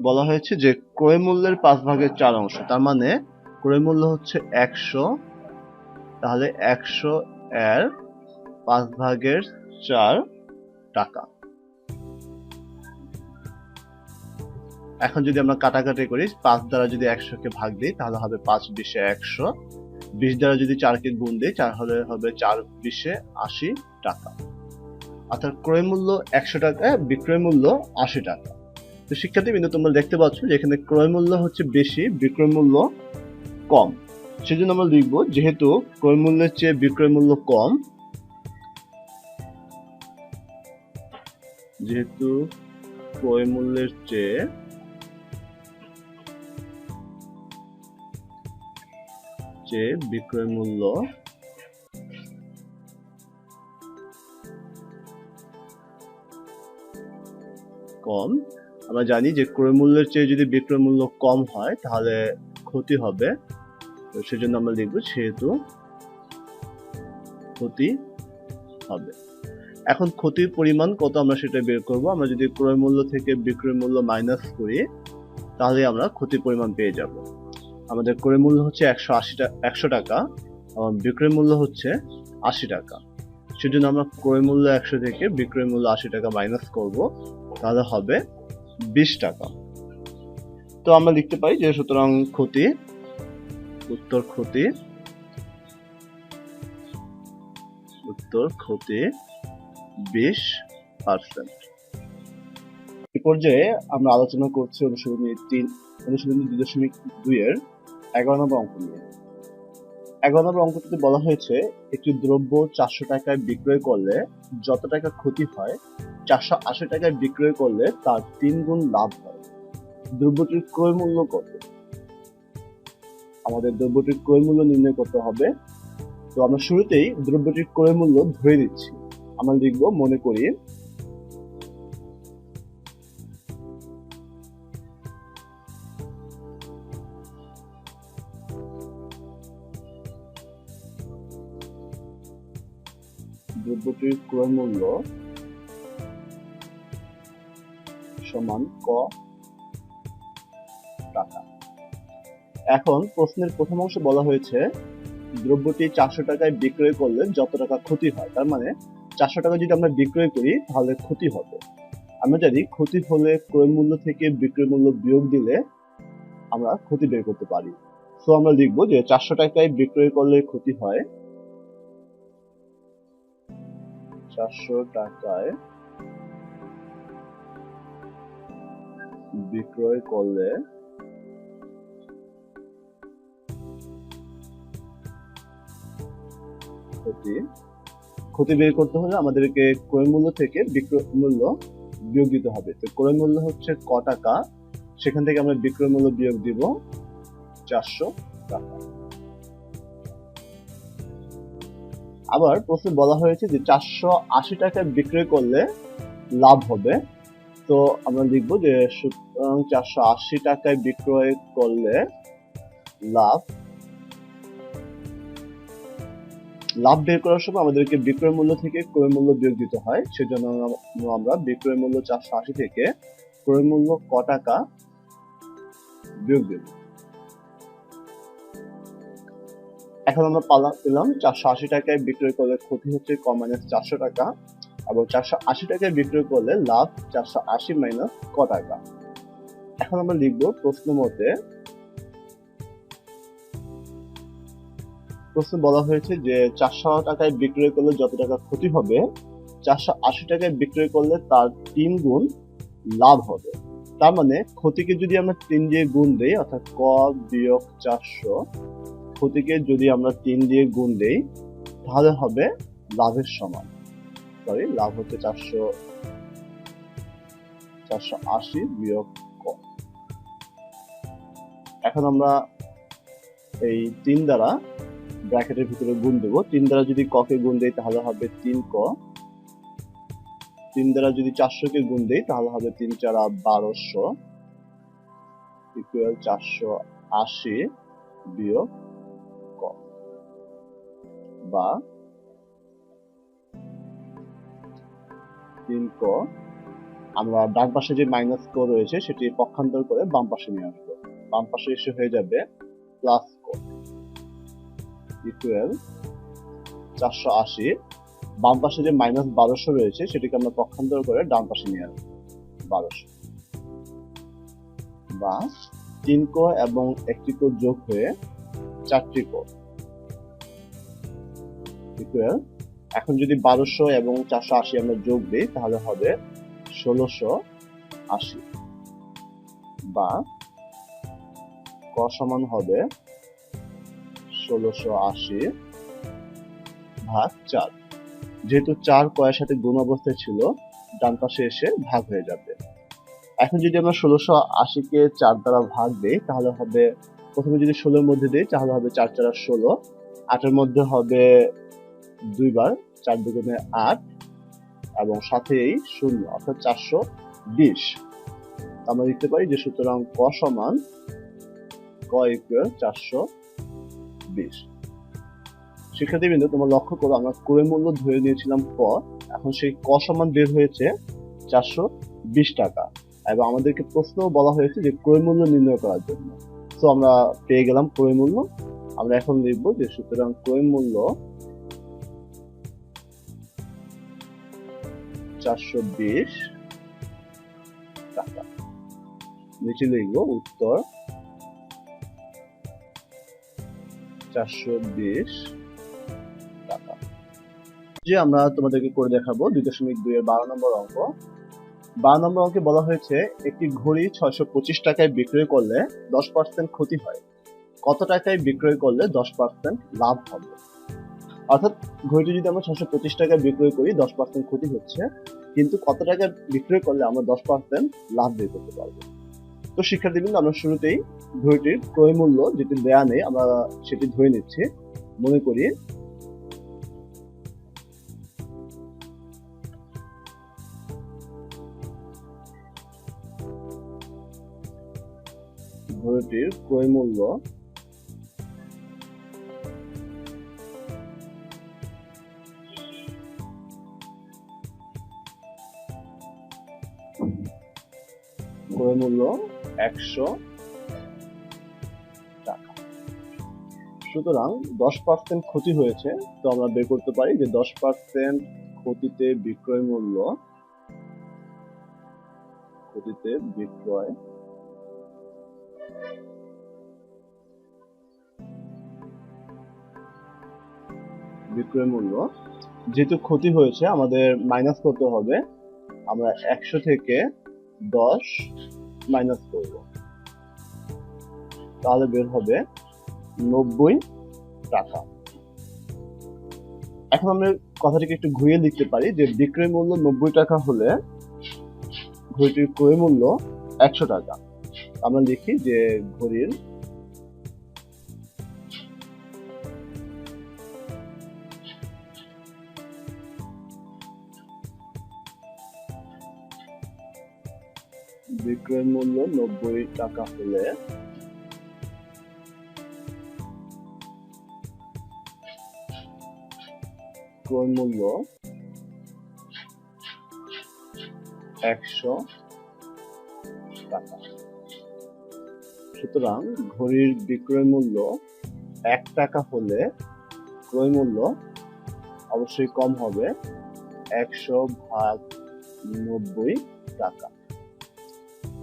বলা হয়েছে যে ক্রয় মূল্যের 5 ভাগের 4 অংশ, তার মানে ক্রয় মূল্য হচ্ছে 100, তাহলে 100 এর 5/4 টাকা। এখন যদি আমরা কাটাকাটি করি, 5 দ্বারা যদি 100 কে ভাগ দিই তাহলে হবে 5×20 100। 20 দ্বারা যদি 4 কে গুণ দিই তাহলে হবে 4×20 80 টাকা। অর্থাৎ ক্রয় মূল্য 100 টাকা, বিক্রয় মূল্য 80 টাকা। তো শিক্ষার্থীবৃন্দ, তোমরা দেখতে পাচ্ছ যে এখানে ক্রয় মূল্য হচ্ছে বেশি, বিক্রয় মূল্য কম। সেজন্য আমরা লিখব, যেহেতু ক্রয় মূল্যের চেয়ে বিক্রয় মূল্য কম, যেহেতু ক্রয় মূল্যের চেয়ে বিক্রয় মূল্য কম। আমরা জানি যে ক্রয় মূল্যের চেয়ে যদি বিক্রয় মূল্য কম হয় তাহলে ক্ষতি হবে। তো সেজন্য আমরা লিখব সেহেতু ক্ষতি হবে। এখন ক্ষতির পরিমাণ কত আমরা সেটা বের করব। আমরা যদি ক্রয় মূল্য থেকে বিক্রয় মূল্য মাইনাস করি তাহলে আমরা ক্ষতির পরিমাণ পেয়ে যাব। আমাদের ক্রয় মূল্য হচ্ছে 100 টাকা এবং বিক্রয় মূল্য হচ্ছে 80 টাকা। সেজন্য আমরা ক্রয় মূল্য 100 থেকে বিক্রয় মূল্য 80 টাকা মাইনাস করব, তাহলে হবে 20 টাকা। তো আমরা লিখতে পারি যে সুতরাং ক্ষতি, উত্তর ক্ষতি 20%। এই পর্যায়ে আমরা আলোচনা করছি অনুশীলনী 2.2 এর 11 নম্বর অঙ্ক নিয়ে। 11 নম্বর অঙ্কটিতে বলা হয়েছে একটি দ্রব্য 400 টাকায় বিক্রয় করলে যত টাকা ক্ষতি হয় 480 টাকায় বিক্রয় করলে তার 3 গুণ লাভ হয়। দ্রব্যটির ক্রয় মূল্য কত? আমাদের দ্রব্যটির ক্রয় মূল্য নির্ণয় করতে হবে। তো আমরা শুরুতেই দ্রব্যটির ক্রয় মূল্য ধরে দিচ্ছি। আমরা লিখব, মনে করি দ্রব্যটির ক্রয় মূল্য সমান ক টাকা। এখন প্রশ্নের প্রথম অংশে বলা হয়েছে দ্রব্যটি 400 টাকায় বিক্রয় করলে যত টাকা ক্ষতি হয়, তার মানে 400 টাকা যদি আমরা বিক্রয় করি তাহলে ক্ষতি হবে। আমরা জানি ক্ষতি হলে ক্রয় মূল্য থেকে বিক্রয় মূল্য বিয়োগ দিলে আমরা ক্ষতি বের করতে পারি। তো আমরা লিখব যে 400 টাকায় বিক্রয় করলে ক্ষতি হয়, 400 টাকায় বিক্রয় করলে ক্ষতি বের করতে হলে আমাদেরকে ক্রয় মূল্য থেকে বিক্রয় মূল্য বিয়োগ দিতে হবে। তো ক্রয় মূল্য হচ্ছে ক টাকা, সেখান থেকে আমরা বিক্রয় মূল্য বিয়োগ দিব 400 টাকা। আবার প্রশ্নে বলা হয়েছে যে 480 টাকায় বিক্রয় করলে লাভ হবে। তো আমরা লিখব যে 480 টাকায় বিক্রয় করলে লাভ বের করার সময় আমাদেরকে বিক্রয় মূল্য থেকে ক্রয় মূল্য বিয়োগ দিতে হয়। সেজন্য আমরা বিক্রয় মূল্য 480 থেকে ক্রয় মূল্য ক টাকা বিয়োগ দেব। এখন আমরা পেলাম 480 টাকায় বিক্রয় করলে ক্ষতি হচ্ছে ক মাইনাস 400 টাকা, এবং 480 টাকায় বিক্রয় করলে লাভ 480 মাইনাস ক টাকা। এখন আমরা লিখব প্রশ্ন মতে, প্রশ্ন বলা হয়েছে যে 400 টাকায় বিক্রয় করলে যত টাকা ক্ষতি হবে 480 টাকায় বিক্রয় করলে তার 3 গুণ লাভ হবে। তার মানে ক্ষতিকে যদি আমরা 3 দিয়ে গুণ দেই, অর্থাৎ ক বিয়োগ 400, ক্ষতিকে যদি আমরা 3 দিয়ে গুণ দেই তাহলে হবে লাভের সমান। লাভ হচ্ছে 480 বিয়োগ ক। এখন আমরা এই 3 দ্বারা ব্র্যাকেটের ভিতরে গুণ দেব। 3 দ্বারা যদি ক কে গুণ দেই তাহলে হবে 3 ক। 3 দ্বারা যদি 400 কে গুণ দেই তাহলে হবে 3 4 1200 ইকুয়াল 480 বিয়োগ ক, বা 3 ক। আমরা ডান পাশে যে মাইনাস ক রয়েছে সেটি পক্ষান্তর করে বাম পাশে নিয়ে আসবো। বাম পাশে এসে হয়ে যাবে প্লাস ক ইকুয়াল 480 বাম পাশে যে -1200 রয়েছে সেটিকে আমরা পক্ষান্তর করে ডান পাশে নিয়ে আসবো 1200, বা 3 ক এবং 1টি ক যোগ হয়ে 4টি ক ইকুয়াল, এখন যদি 1200 এবং 480 আমরা যোগ দিই তাহলে হবে 1680, বা ক সমান হবে 1680 ভাগ 4। যেহেতু 4 কয়ের সাথে গুণ অবস্থায় ছিল, ডান পাশে এসে ভাগ হয়ে যাবে। এখন যদি আমরা 1680 কে 4 দ্বারা ভাগ দেই তাহলে হবে, প্রথমে যদি 16 এর মধ্যে দিই তাহলে হবে 4 4 16, 8 এর মধ্যে হবে 2 বার, 4 দুগুণে 8 এবং সাথে এই 0 অর্থাৎ 420। আমরা লিখতে পারি যে সুতরাং ক সমান ক ইকুয়াল 420। শিক্ষার্থীবৃন্দ, তোমরা লক্ষ্য করো আমরা ক্রয় মূল্য ধরে নিয়েছিলাম ক, এখন সেই ক সমান বের হয়েছে 420 টাকা, এবং আমাদেরকে প্রশ্ন বলা হয়েছে যে ক্রয় মূল্য নির্ণয় করার জন্য। তো আমরা পেয়ে গেলাম ক্রয় মূল্য। আমরা এখন লিখব যে সুতরাং ক্রয় মূল্য 420 টাকা। নিচে লিখব উত্তর 420 টাকা। যে আমরা তোমাদেরকে করে দেখাবো 2.2 এর 12 নম্বর অঙ্ক। 12 নম্বর অঙ্কে বলা হয়েছে একটি ঘড়ি 625 টাকায় বিক্রয় করলে 10% ক্ষতি হয়, কত টাকায় বিক্রয় করলে 10% লাভ হবে? অর্থাৎ ঘড়িটি যদি আমরা 625 টাকায় বিক্রয় করি 10% ক্ষতি হচ্ছে, কিন্তু কত টাকায় বিক্রয় করলে আমরা 10% লাভ বের করতে পারবো? তো শিক্ষার্থীবৃন্দ, আমরা শুরুতেই ঘড়িটির ক্রয় মূল্য যেটি দেয়া নেই আমরা সেটি ধরে নিচ্ছি। মনে করি ঘড়িটির ক্রয় মূল্য 100 টাকা। সুতরাং 10% ক্ষতি হয়েছে, তো আমরা বের করতে পারি যে 10% ক্ষতিতে বিক্রয় মূল্য, বিক্রয় মূল্য যেহেতু ক্ষতি হয়েছে আমাদের মাইনাস করতে হবে। আমরা 100 থেকে 10 মাইনাস করব, তাহলে বের হবে 90 টাকা। এখন আমরা কথাটিকে একটু ঘুরিয়ে লিখতে পারি যে বিক্রয় মূল্য 90 টাকা হলে ঘড়িটির ক্রয় মূল্য 100 টাকা। আমরা লিখি যে ঘড়ির বিক্রয় মূল্য 90 টাকা হলে ক্রয় মূল্য 100 টাকা। সুতরাং ঘড়ির বিক্রয় মূল্য 1 টাকা হলে ক্রয় মূল্য অবশ্যই কম হবে 100 ভাগ 90 টাকা।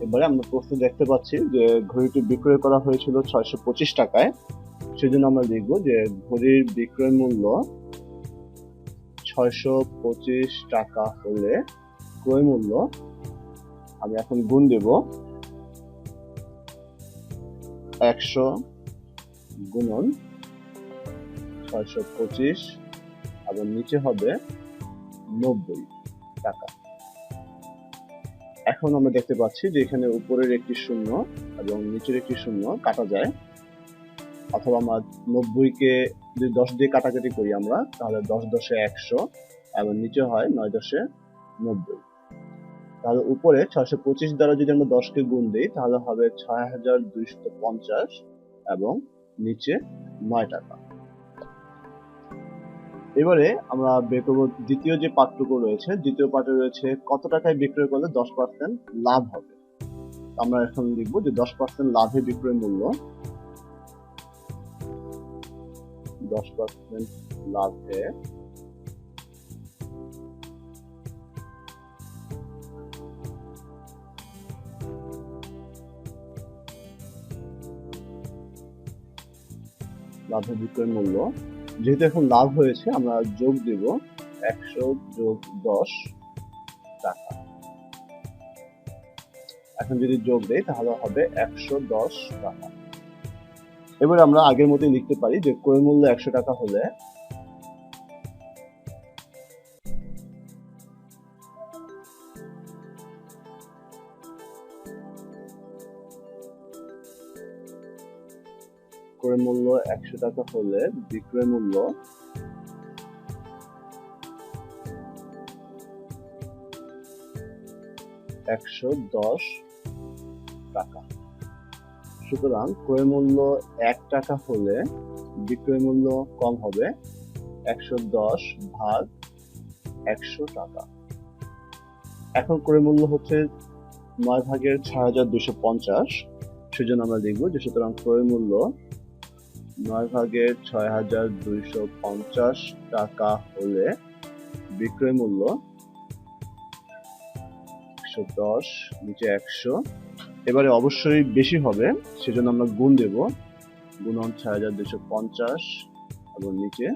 এবারে আমরা প্রশ্ন দেখতে পাচ্ছি যে ঘড়িটি বিক্রয় করা হয়েছিল 625 টাকায়, সেজন্য আমরা লিখব যে ঘড়ির বিক্রয় মূল্য 625 টাকা হলে ক্রয় মূল্য, আমি এখন গুণ দেব 100 গুণন 625 এবং নিচে হবে 90 টাকা। এখন আমরা দেখতে পাচ্ছি যে এখানে উপরের একটি শূন্য এবং নিচের একটি শূন্য কাটা যায়, অথবা আমরা 90 কে যদি 10 দিয়ে কাটাকাটি করি আমরা, তাহলে 10 10 100 এবং নিচে হয় 9 10 90। তাহলে উপরে 625 দ্বারা যদি আমরা 10 কে গুণ দিই তাহলে হবে 6250 এবং নিচে 9 টাকা। এবারে আমরা বের করব দ্বিতীয় যে পার্টটুকু রয়েছে, দ্বিতীয় পার্টে রয়েছে কত টাকায় বিক্রয় করলে 10% লাভ হবে। আমরা এখন লিখব যে 10% লাভে বিক্রয় মূল্য, 10% লাভে লাভের বিক্রয় মূল্য, যেহেতু এখন লাভ হয়েছে আমরা যোগ দিব 100 যোগ 10 টাকা। এখন যদি যোগ দেই তাহলে হবে 110 টাকা। এবার আমরা আগের মতোই লিখতে পারি যে ক্রয় মূল্য 100 টাকা হলে ক্রয় মূল্য 100 টাকা হলে বিক্রয় মূল্য 110 টাকা। সুতরাং ক্রয় মূল্য 1 টাকা হলে বিক্রয় মূল্য কম হবে 110 ভাগ 100 টাকা। এখন ক্রয় মূল্য হচ্ছে 9 ভাগের 6250, সেজন্য আমরা লিখব যে সুতরাং ক্রয় মূল্য 9 ভাগের 6250 টাকা হলে বিক্রয় মূল্য 110 নিচে 100, এবারে অবশ্যই বেশি হবে সেজন্য আমরা গুণ দেব, গুণন 6250 এবং নিচে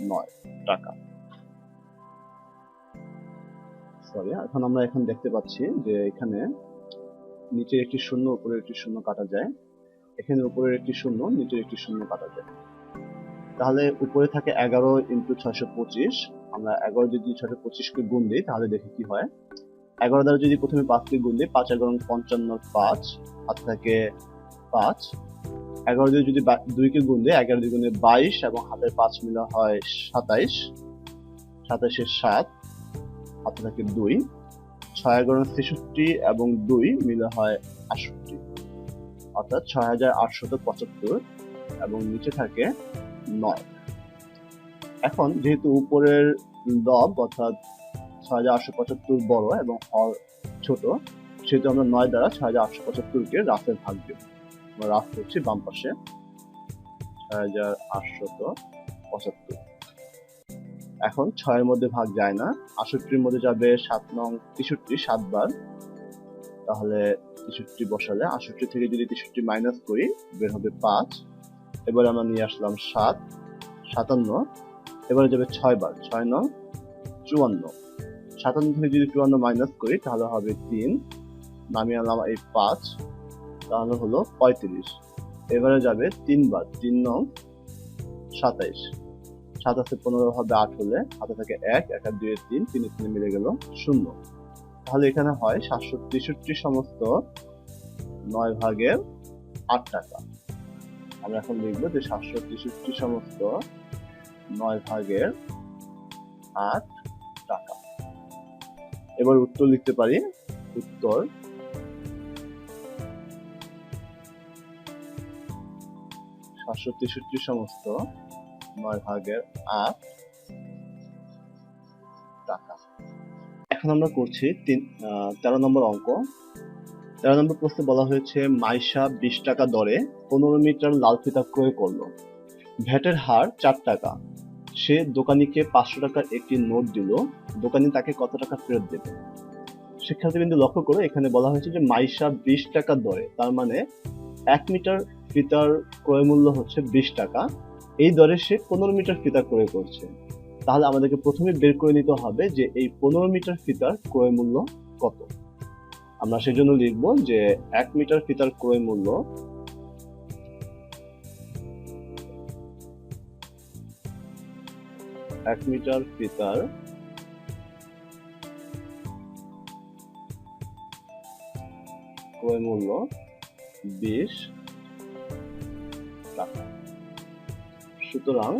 9 টাকা। সরি, এখন আমরা দেখতে পাচ্ছি যে এখানে নিচে একটি শূন্য উপরে একটি শূন্য কাটা যায়, এখানে উপরের একটি শূন্য নিচের একটি শূন্য কাটা যায়, তাহলে উপরে থাকে 11 ইন্টু 625। আমরা 11 যদি 625 কে গুণ দিই তাহলে দেখি কি হয়। 11 দ্বারা যদি প্রথমে 5 কে গুণ দিই, 5 11 55 5, হাতে থাকে 5। 11 দিয়ে যদি 2 কে গুণ দিই, 11 দ্বিগুণে 22 এবং হাতের 5 মিলে হয় 27, 27 এর 7, হাতে থাকে 2, 6 11 63 এবং 2 মিলে হয় 68, অর্থাৎ 6875 এবং নিচে থাকে 9। এখন যেহেতু উপরের লব অর্থাৎ 6875 বড় এবং হর ছোট, সেহেতু আমরা 9 দ্বারা 6875 কে রাফে ভাগ দেব। আমরা রাফ করছি বাম পাশে 6875। এখন 6 এর মধ্যে ভাগ যায় না, 68 এর মধ্যে যাবে 7 নং 63 7 বার, তাহলে 63 বসালে 68 থেকে যদি 63 মাইনাস করি বের হবে 5। এবার আমরা নিয়ে আসলাম 7 57, এবারে যাবে 6 বার, 6 নং 54, 57 থেকে যদি 54 মাইনাস করি তাহলে হবে 3, নামিয়ে আনলাম এই 5, তাহলে হলো 35। এবারে যাবে 3 বার, 3 নং 27, 7 আছে 15 হবে 8 হলে হাতে থাকে 1, 1 আর 2 এর 3, 3 এর 3 মিলে গেল 0। তাহলে এখানে হয় 763 সমস্ত 9 ভাগের 8 টাকা। আমরা এখন লিখব যে 763 সমস্ত 9 ভাগের 8 টাকা। এবার উত্তর লিখতে পারি, উত্তর 763 সমস্ত 9 ভাগের 8 টাকা। এখন আমরা করছি 13 নম্বর অঙ্ক। 13 নম্বর প্রশ্নে বলা হয়েছে মাইশা 20 টাকা দরে 15 মিটার লাল ফিতা ক্রয় করলো, ভ্যাটের হার 4 টাকা, সে দোকানিকে 500 টাকার একটি নোট দিল, দোকানি তাকে কত টাকা ফেরত দেবে? শিক্ষার্থীবৃন্দ লক্ষ্য করো, এখানে বলা হয়েছে যে মাইশা 20 টাকা দরে, তার মানে 1 মিটার ফিতার ক্রয় মূল্য হচ্ছে 20 টাকা, এই দরে সে 15 মিটার ফিতা ক্রয় করছে। তাহলে আমাদেরকে প্রথমে বের করে নিতে হবে যে এই 15 মিটার ফিতার ক্রয় মূল্য কত। আমরা সেজন্য লিখব যে 1 মিটার ফিতার ক্রয় মূল্য এক মিটার ফিতার ক্রয় মূল্য 20 টাকা। সুতরাং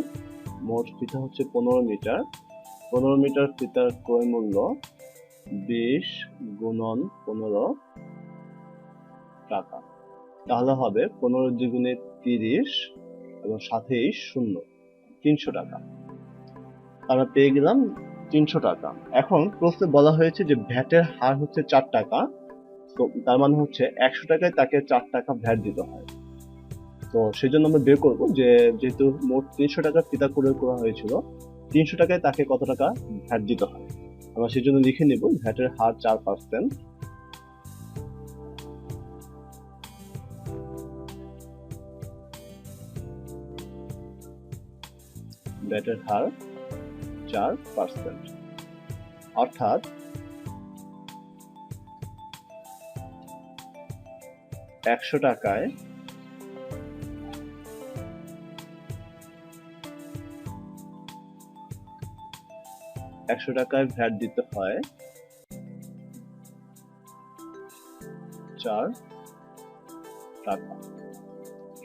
মোট ফিতা হচ্ছে 15 মিটার, 15 মিটার ফিতার ক্রয় মূল্য 20 গুণন 15 টাকা, তাহলে হবে 15 দ্বিগুণে 30 এবং সাথেই শূন্য, 300 টাকা। আমরা পেয়ে গেলাম 300 টাকা। এখন প্রশ্নে বলা হয়েছে যে ভ্যাটের হার হচ্ছে 4 টাকা, তো তার মানে হচ্ছে 100 টাকায় তাকে 4 টাকা ভ্যাট দিতে হয়। তো সেজন্য আমরা বের করবো যে যেহেতু মোট 300 টাকা ফিতা ক্রয় করা হয়েছিল, 300 টাকায় তাকে কত টাকা ভ্যাট দিতে হয়। আমরা সেজন্য লিখে নেব ভ্যাটের হার 4%, ভ্যাটের হার 4%। অর্থাৎ 100 টাকায় 100 টাকায় ভ্যাট দিতে হয় 4 টাকা।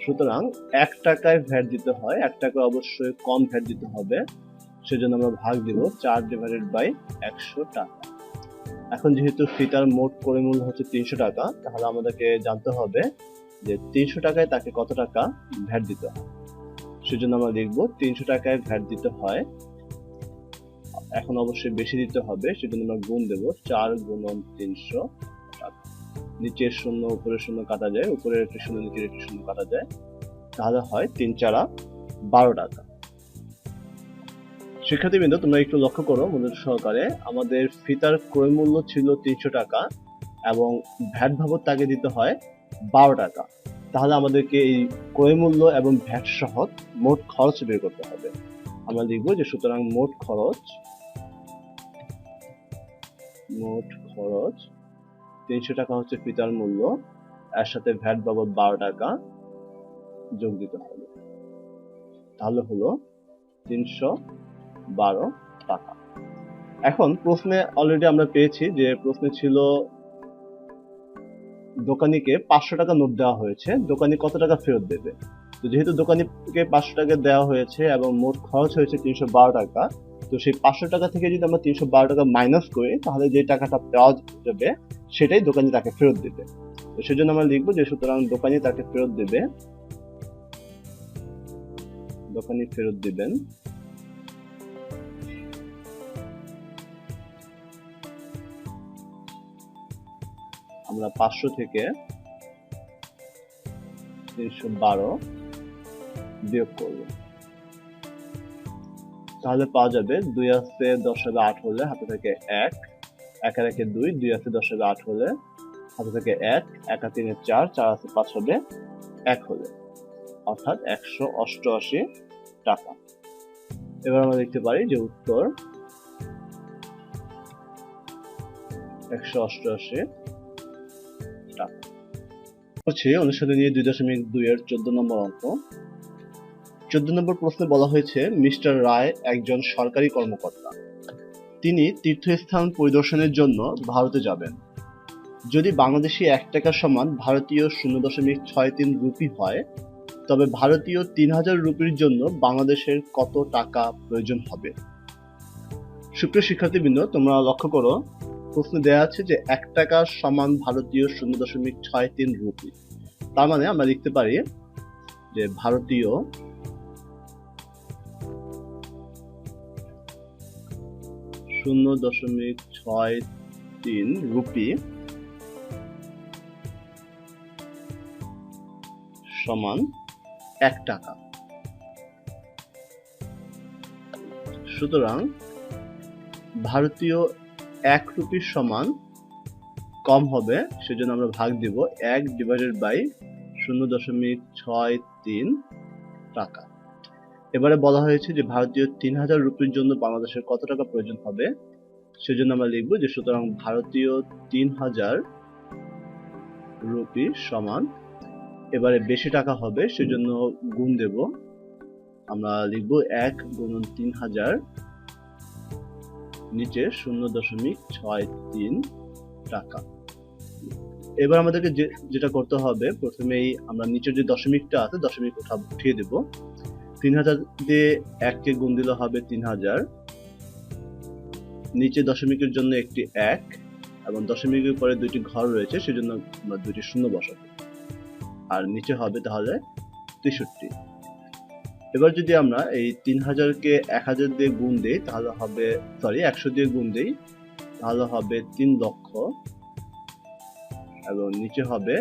সুতরাং 1 টাকায় ভ্যাট দিতে হয়, 1 টাকা অবশ্যই কম ভ্যাট দিতে হবে, সেজন্য আমরা ভাগ দিব 4/100 টাকা। এখন যেহেতু ফিতার মোট ক্রয় মূল্য হচ্ছে 300 টাকা, তাহলে আমাদেরকে জানতে হবে যে 300 টাকায় তাকে কত টাকা ভ্যাট দিতে হয়। সেজন্য আমরা লিখব 300 টাকায় ভ্যাট দিতে হয়, এখন অবশ্যই বেশি দিতে হবে, সেজন্য আমরা গুণ দেব 4 গুণন 300 টাকা। নিচের শূন্য উপরের শূন্য কাটা যায়, উপরের একটি শূন্য নিচের একটি শূন্য কাটা যায়, তাহলে হয় 3 4 12 টাকা। শিক্ষার্থীবৃন্দ, তোমরা একটু লক্ষ্য করো মনোযোগ সহকারে, আমাদের ফিতার ক্রয় মূল্য ছিল 300 টাকা এবং ভ্যাট বাবদ তাকে দিতে হয় 12 টাকা। তাহলে আমাদেরকে এই ক্রয় মূল্য এবং ভ্যাট সহ মোট খরচ বের করতে হবে। আমরা লিখব যে সুতরাং মোট খরচ 300 টাকা হচ্ছে ফিতার মূল্য, এর সাথে ভ্যাট বাবদ 12 টাকা যোগ দিতে হবে, তাহলে হলো 312 টাকা। এখন প্রশ্নে অলরেডি আমরা পেয়েছি যে প্রশ্নে ছিল দোকানিকে 500 টাকা নোট দেওয়া হয়েছে, দোকানি কত টাকা ফেরত দেবে। তো যেহেতু দোকানিকে 500 টাকা দেওয়া হয়েছে এবং মোট খরচ হয়েছে 312 টাকা, তো সেই 500 টাকা থেকে যদি আমরা 312 টাকা মাইনাস করি, তাহলে যে টাকাটা পাওয়া যাবে সেটাই দোকানি তাকে ফেরত দেবে। তো সেজন্য আমরা লিখবো যে সুতরাং দোকানি তাকে ফেরত দেবে, দোকানি ফেরত দিবেন আমরা 500 থেকে 312 বিয়োগ করব, তাহলে পাওয়া যাবে 2 আছে 10 হবে 8 হলে হাতে থাকে 1, 1 আর 1 2, 2 আছে 10 হবে 8 হলে হাতে থাকে 1, 1 আর 3 4, 4 আছে 5 হবে 1 হলে, অর্থাৎ 188 টাকা। এবার আমরা দেখতে পারি যে উত্তর 188 টাকা। হচ্ছে অনুশীলনী 2.2 এর 14 নম্বর অঙ্ক। 14 নম্বর প্রশ্নে বলা হয়েছে মিস্টার রায় একজন সরকারি কর্মকর্তা, তিনি তীর্থস্থান পরিদর্শনের জন্য ভারতে যাবেন। যদি বাংলাদেশি 1 টাকা সমান ভারতীয় 0.63 রুপি হয়, তবে ভারতীয় 3000 রুপির জন্য বাংলাদেশের কত টাকা প্রয়োজন হবে। সুপ্রিয় শিক্ষার্থীবৃন্দ, তোমরা লক্ষ্য করো প্রশ্নে দেওয়া আছে যে 1 টাকা সমান ভারতীয় 0.63 রুপি। তার মানে আমরা লিখতে পারি যে ভারতীয় 0.63 রুপি সমান 1 টাকা। সুতরাং ভারতীয় 1 রুপির সমান কম হবে, সেজন্য আমরা ভাগ দিব 1/0.63 টাকা। এবারে বলা হয়েছে যে ভারতীয় 3000 রুপির জন্য বাংলাদেশের কত টাকা প্রয়োজন হবে, সেজন্য আমরা লিখব যে সুতরাং ভারতীয় 3000 রুপি সমান, এবারে বেশি টাকা হবে সেজন্য গুণ দেব, আমরা লিখব 1 গুণন 3000 নিচে 0.63 টাকা। এবার আমাদেরকে যেটা করতে হবে, প্রথমেই আমরা নিচের যে দশমিকটা আছে দশমিক উঠিয়ে দেব। 3000 দিয়ে 1 কে গুণ দিলে হবে 3000, নিচে দশমিকের জন্য একটি 1 এবং দশমিকের পরে দুইটি ঘর রয়েছে সেজন্য আমরা দুইটি শূন্য বসাবো, আর নিচে হবে তাহলে 63। এবার যদি আমরা এই 3000 কে 1000 দিয়ে গুণ দেই তাহলে হবে 100 দিয়ে গুণ দেই তাহলে হবে 3 লক্ষ এবং নিচে হবে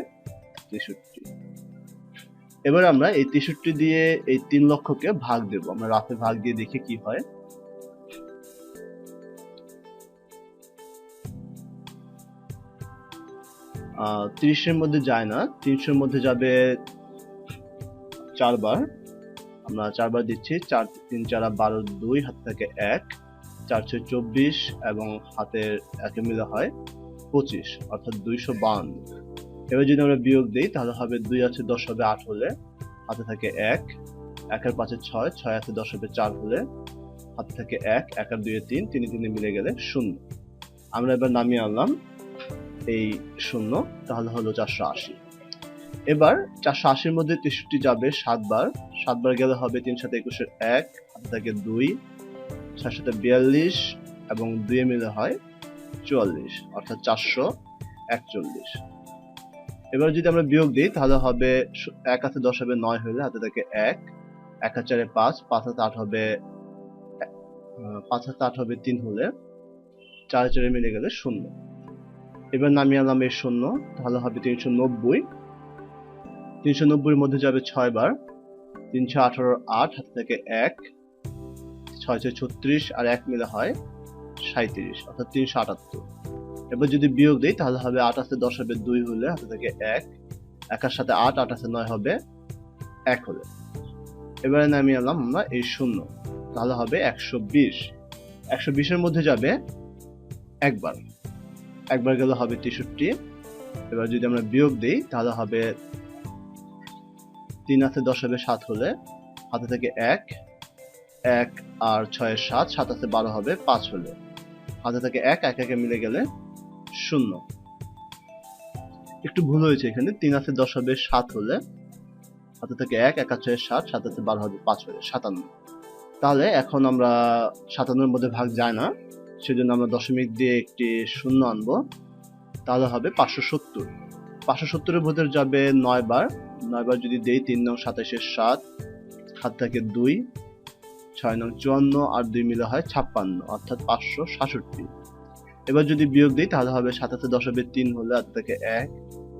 63। এবার আমরা এই 63 দিয়ে এই 3 লক্ষকে ভাগ দেব, আমরা রাফে ভাগ দিয়ে দেখি কি হয়। 30 এর মধ্যে যায় না, 300 এর মধ্যে যাবে 4 বার, আমরা 4 বার দিচ্ছি। 4 3 4 12 2 হাতে থাকে 1, 4 6 24 এবং হাতের একে মিলে হয় 25 অর্থাৎ 252। এবার যদি আমরা বিয়োগ দিই তাহলে হবে 2 আছে 10 হবে 8 হলে হাতে থাকে 1, 1 এর 5 6, 6 আছে 10 হবে 4 হলে হাতে থাকে 1, 1 আর 2 এ 3, 3 3 মিলে গেলে 0। আমরা এবার নামিয়ে আনলাম এই 0, তাহলে হলো 480। এবার 480 এর মধ্যে 63 যাবে 7 বার, 7 বার গেলে হবে 3 7 21 এর 1, হাতে থাকে 2, 6 7 42 এবং 2 এ মিলে হয় 44 অর্থাৎ 441। এবার যদি আমরা বিয়োগ দিই তাহলে হবে 1 আছে 10 হবে 9 হলে হাতে থাকে 1, 1 আর 4 এ 5, 5 হাতে 8 হবে 5 হাতে 8 হবে 3 হলে 4 4 মিলে গেলে 0। এবার নামিয়ে আনলাম এই 0, তাহলে হবে 390। 390 এর মধ্যে যাবে 6 বার, 3 6 18 8 হাতে থাকে 1, 6 6 36 আর 1 মিলে হয় 37 অর্থাৎ 378। এবার যদি বিয়োগ দিই তাহলে হবে 8 আছে 10 হবে 2 হলে হাতে থাকে 1, 1 এর সাথে 8, 8 আছে 9 হবে 1 হলে। এবারে নামিয়ে আনলাম আমরা এই 0, তাহলে হবে 120। 120 এর মধ্যে যাবে একবার, একবার গেলে হবে 63। এবার যদি আমরা বিয়োগ দিই তাহলে হবে 3 আছে 10 হবে 7 হলে হাতে থেকে 1, 1 আর 6 এর 7, 7 আছে 12 হবে 5 হলে হাতে থেকে 1, 1 একে মিলে গেলে 0। একটু ভুল হয়েছে এখানে, 3 আছে 10 হবে 7 হলে হাতে থেকে 1, 1 আর 6 এর 7, 7 আছে 12 হবে 5 হলে 57। তাহলে এখন আমরা 57 এর মধ্যে ভাগ যায় না, সেজন্য আমরা দশমিক দিয়ে একটি 0 আনবো, তাহলে হবে 570। 570 এর মধ্যে যাবে 9 বার, 9 বার যদি দেই 3 নং 27 এর 7, হাত থাকে 2, 6 নং 54 আর 2 মিলে হয় 56 অর্থাৎ 567। এবার যদি বিয়োগ দিই তাহলে হবে 7 আছে 10 হবে 3 হলে হাত থেকে 1,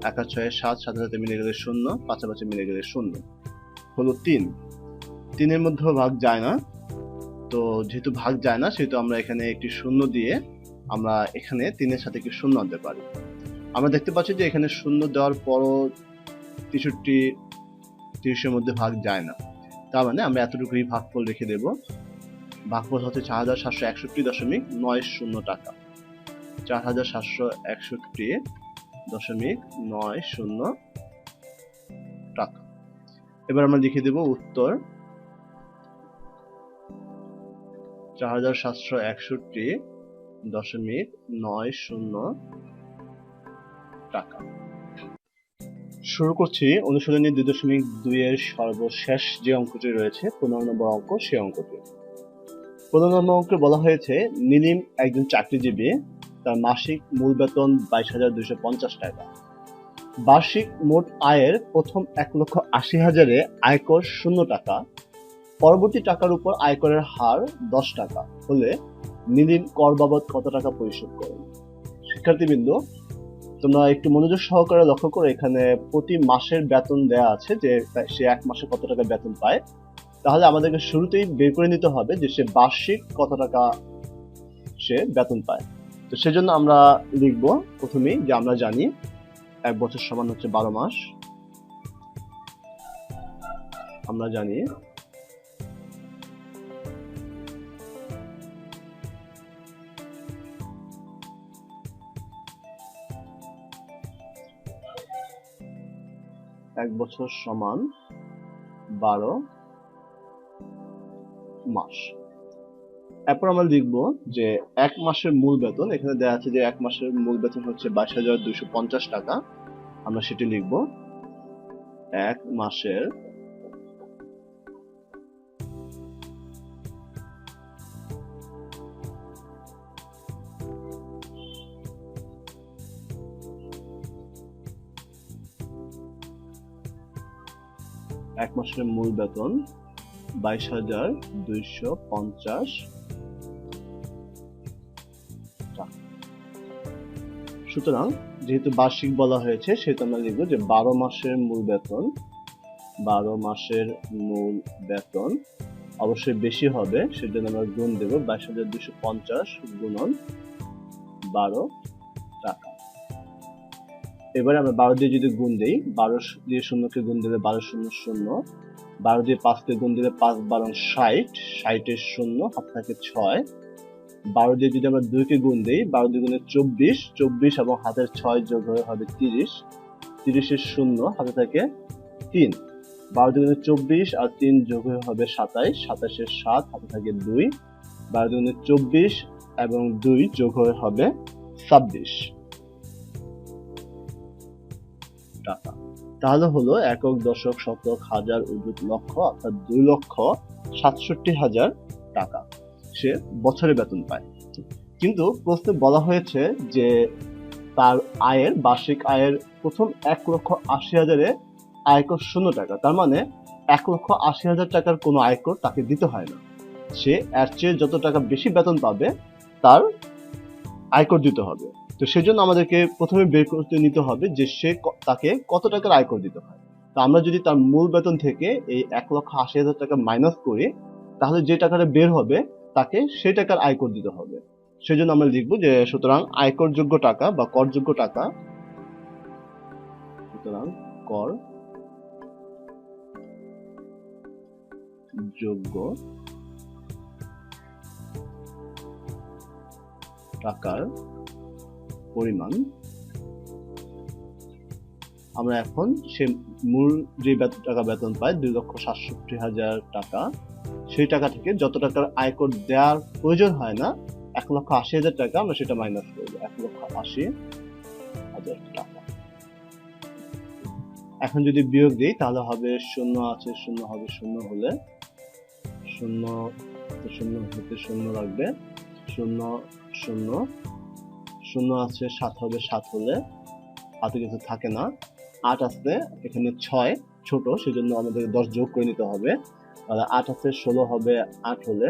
1 আর 6 এর 7, 7 সাথে মিলে গেলে 0, 5 আর 5 মিলে গেলে 0 হলো 3। 3 এর মধ্যেও ভাগ যায় না, তো যেহেতু ভাগ যায় না সেহেতু আমরা এখানে একটি 0 দিয়ে আমরা এখানে 3 এর সাথে একটি 0 আনতে পারি। আমরা দেখতে পাচ্ছি যে এখানে 0 দেওয়ার পরও 63 30 এর মধ্যে ভাগ যায় না, তার মানে আমরা এতটুকুই ভাগফল রেখে দেব। ভাগফল হচ্ছে 4761.90 টাকা। 4761.90 টাকা। এবার আমরা লিখে দেব উত্তর 4761.90 টাকা। শুরু করছি অনুশীলনী 2.2 এর সর্বশেষ যে অঙ্কটি রয়েছে 15 নম্বর অঙ্ক, সেই অঙ্কটি। 15 নম্বর অঙ্কে বলা হয়েছে নীলিম একজন চাকরিজীবী, তার মাসিক মূল বেতন 22,250 টাকা। বার্ষিক মোট আয়ের প্রথম 1,80,000-এ আয়কর 0 টাকা, পরবর্তী টাকার উপর আয়করের হার 10 টাকা হলে নীলিম কর বাবদ কত টাকা পরিশোধ করেন? শিক্ষার্থীবৃন্দ, তোমরা একটু মনোযোগ সহকারে লক্ষ্য করো, এখানে প্রতি মাসের বেতন দেয়া আছে যে সে এক মাসে কত টাকা বেতন পায়। তাহলে আমাদেরকে শুরুতেই বের করে নিতে হবে যে সে বার্ষিক কত টাকা সে বেতন পায়। তো সেজন্য আমরা লিখব প্রথমেই যে আমরা জানি 1 বছর সমান হচ্ছে 12 মাস। আমরা জানি এক বছর সমান 12 মাস। এরপর আমরা লিখব যে এক মাসের মূল বেতন, এখানে দেওয়া আছে যে এক মাসের মূল বেতন হচ্ছে 22,250 টাকা। আমরা সেটি লিখব এক মাসের মূল বেতন 22,250 টাকা। সুতরাং যেহেতু বার্ষিক বলা হয়েছে সেহেতু আমরা লিখব যে 12 মাসের মূল বেতন, 12 মাসের মূল বেতন অবশ্যই বেশি হবে, সেজন্য আমরা গুণ দেব 22,250 গুণন 12 টাকা। এবারে আমরা 12 দিয়ে যদি গুণ দেই, 12 দিয়ে শূন্যকে গুণ দিলে 12 শূন্য শূন্য, 12 দিয়ে 5 কে গুণ দিলে 5 12 60, 60 এর শূন্য, হাতে থাকে 6। 12 দিয়ে যদি আমরা 2 কে গুণ দেই, 12 দিয়ে গুণে 24, 24 এবং হাতের 6 যোগ হয়ে হবে 30, 30 এর শূন্য, হাতে থাকে 3। 12 দিয়ে গুণে 24 আর 3 যোগ হয়ে হবে 27, 27 এর 7, হাতে থাকে 2। 12 দিয়ে গুণে 24 এবং 2 যোগ হয়ে হবে 26 টাকা। তাহলে হলো একক, দশক, শতক, হাজার, অযুত, লক্ষ, অর্থাৎ 2,67,000 টাকা সে বছরে বেতন পায়। কিন্তু প্রশ্নে বলা হয়েছে যে তার আয়ের, বার্ষিক আয়ের প্রথম 1,80,000 আয়কর 0 টাকা। তার মানে 1,80,000 টাকার কোনো আয়কর তাকে দিতে হয় না। সে এর চেয়ে যত টাকা বেশি বেতন পাবে তার আয়কর দিতে হবে। তো সেজন্য আমাদেরকে প্রথমে বের করতে নিতে হবে যে তাকে কত টাকার আয়কর দিতে হয়। তো আমরা যদি তার মূল বেতন থেকে এই 1,80,000 টাকা মাইনাস করি, তাহলে যে টাকাটা বের হবে তাকে সেই টাকার আয়কর দিতে হবে। সেজন্য আমরা লিখব যে সুতরাং আয়করযোগ্য টাকা বা করযোগ্য টাকা, সুতরাং কর যোগ্য টাকার পরিমাণ, আমরা এখন সে মূল যে টাকা বেতন পায় 2,67,000 টাকা, সেই টাকা থেকে যত টাকার আয়কর দেওয়ার প্রয়োজন হয় না 1,80,000 টাকা, আমরা সেটা মাইনাস করবো 1,80,000 টাকা। এখন যদি বিয়োগ দিই তাহলে হবে শূন্য আছে, শূন্য হবে, শূন্য হলে শূন্য, শূন্য হতে শূন্য লাগবে, শূন্য শূন্য, শূন্য আছে, 7 হবে, 7 হলে হাতে কিছু থাকে না, 8 আছে, এখানে 6 ছোট সেজন্য আমাদের 10 যোগ করে নিতে হবে, তাহলে 8 আছে, 16 হবে, 8 হলে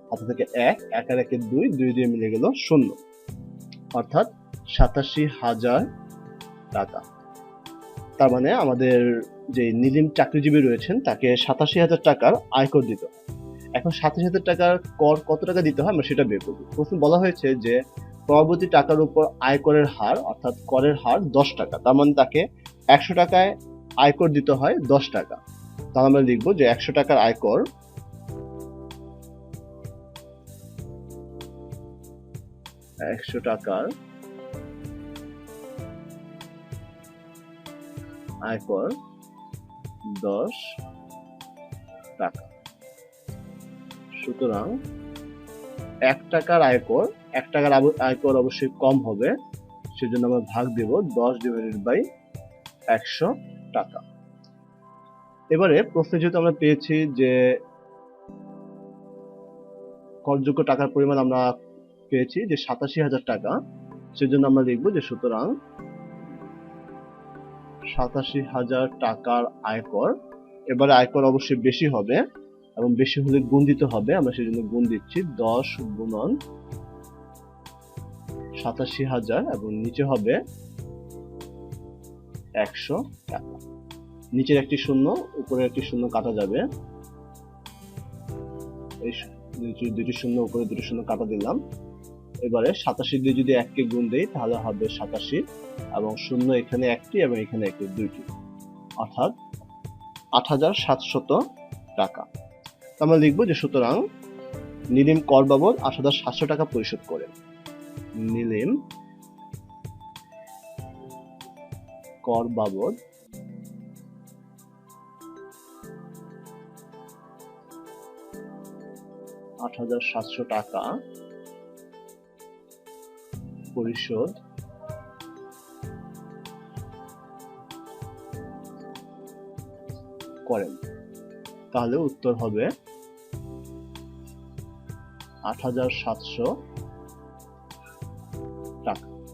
হাতে থেকে 1, 1 আর 1 2, 2 দিয়ে মিলে গেল 0, অর্থাৎ 87,000 টাকা। তার মানে আমাদের যে নিলিম চাকরিজীবী রয়েছেন তাকে 87,000 টাকার আয়কর দিতে হয়। এখন 87,000 টাকার কর কত টাকা দিতে হয় আমরা সেটা বের করব। প্রশ্নে বলা হয়েছে যে পরবর্তী টাকার উপর আয়করের হার অর্থাৎ করের হার 10 টাকা। তার মানে তাকে 100 টাকায় আয়কর দিতে হয় 10 টাকা। তাহলে আমরা লিখব যে 100 টাকার আয়কর, 100 টাকার আয়কর 10 টাকা। সুতরাং 1 টাকার আয়কর, 1 টাকার আয়কর অবশ্যই কম হবে, সেজন্য আমরা ভাগ দেব 10/100 টাকা। এবারে প্রশ্নে যেহেতু আমরা পেয়েছি যে করযোগ্য টাকার পরিমাণ আমরা পেয়েছি যে 87,000 টাকা, সেজন্য আমরা লিখব যে সুতরাং 87,000 টাকার আয়কর। এবারে আয়কর অবশ্যই বেশি হবে এবং বেশি হলে গুণ দিতে হবে, আমরা সেজন্য গুণ দিচ্ছি 10 গুণন 87,000 এবং নিচে হবে 100 টাকা। নিচের একটি শূন্য, উপরের একটি শূন্য কাটা যাবে, এই দুটি শূন্য, উপরে দুটি শূন্য কাটা দিলাম। এবারে 87 দিয়ে যদি 1 কে গুণ দেই তাহলে হবে 87 এবং শূন্য এখানে একটি এবং এখানে একটি, দুইটি, অর্থাৎ 8,700 টাকা। আমরা লিখব যে সুতরাং নিলিম কর বাবদ 8,700 টাকা পরিশোধ করে। নিলিম কর বাবদ 8,700 টাকা পরিশোধ করেন। তাহলে উত্তর হবে 8,700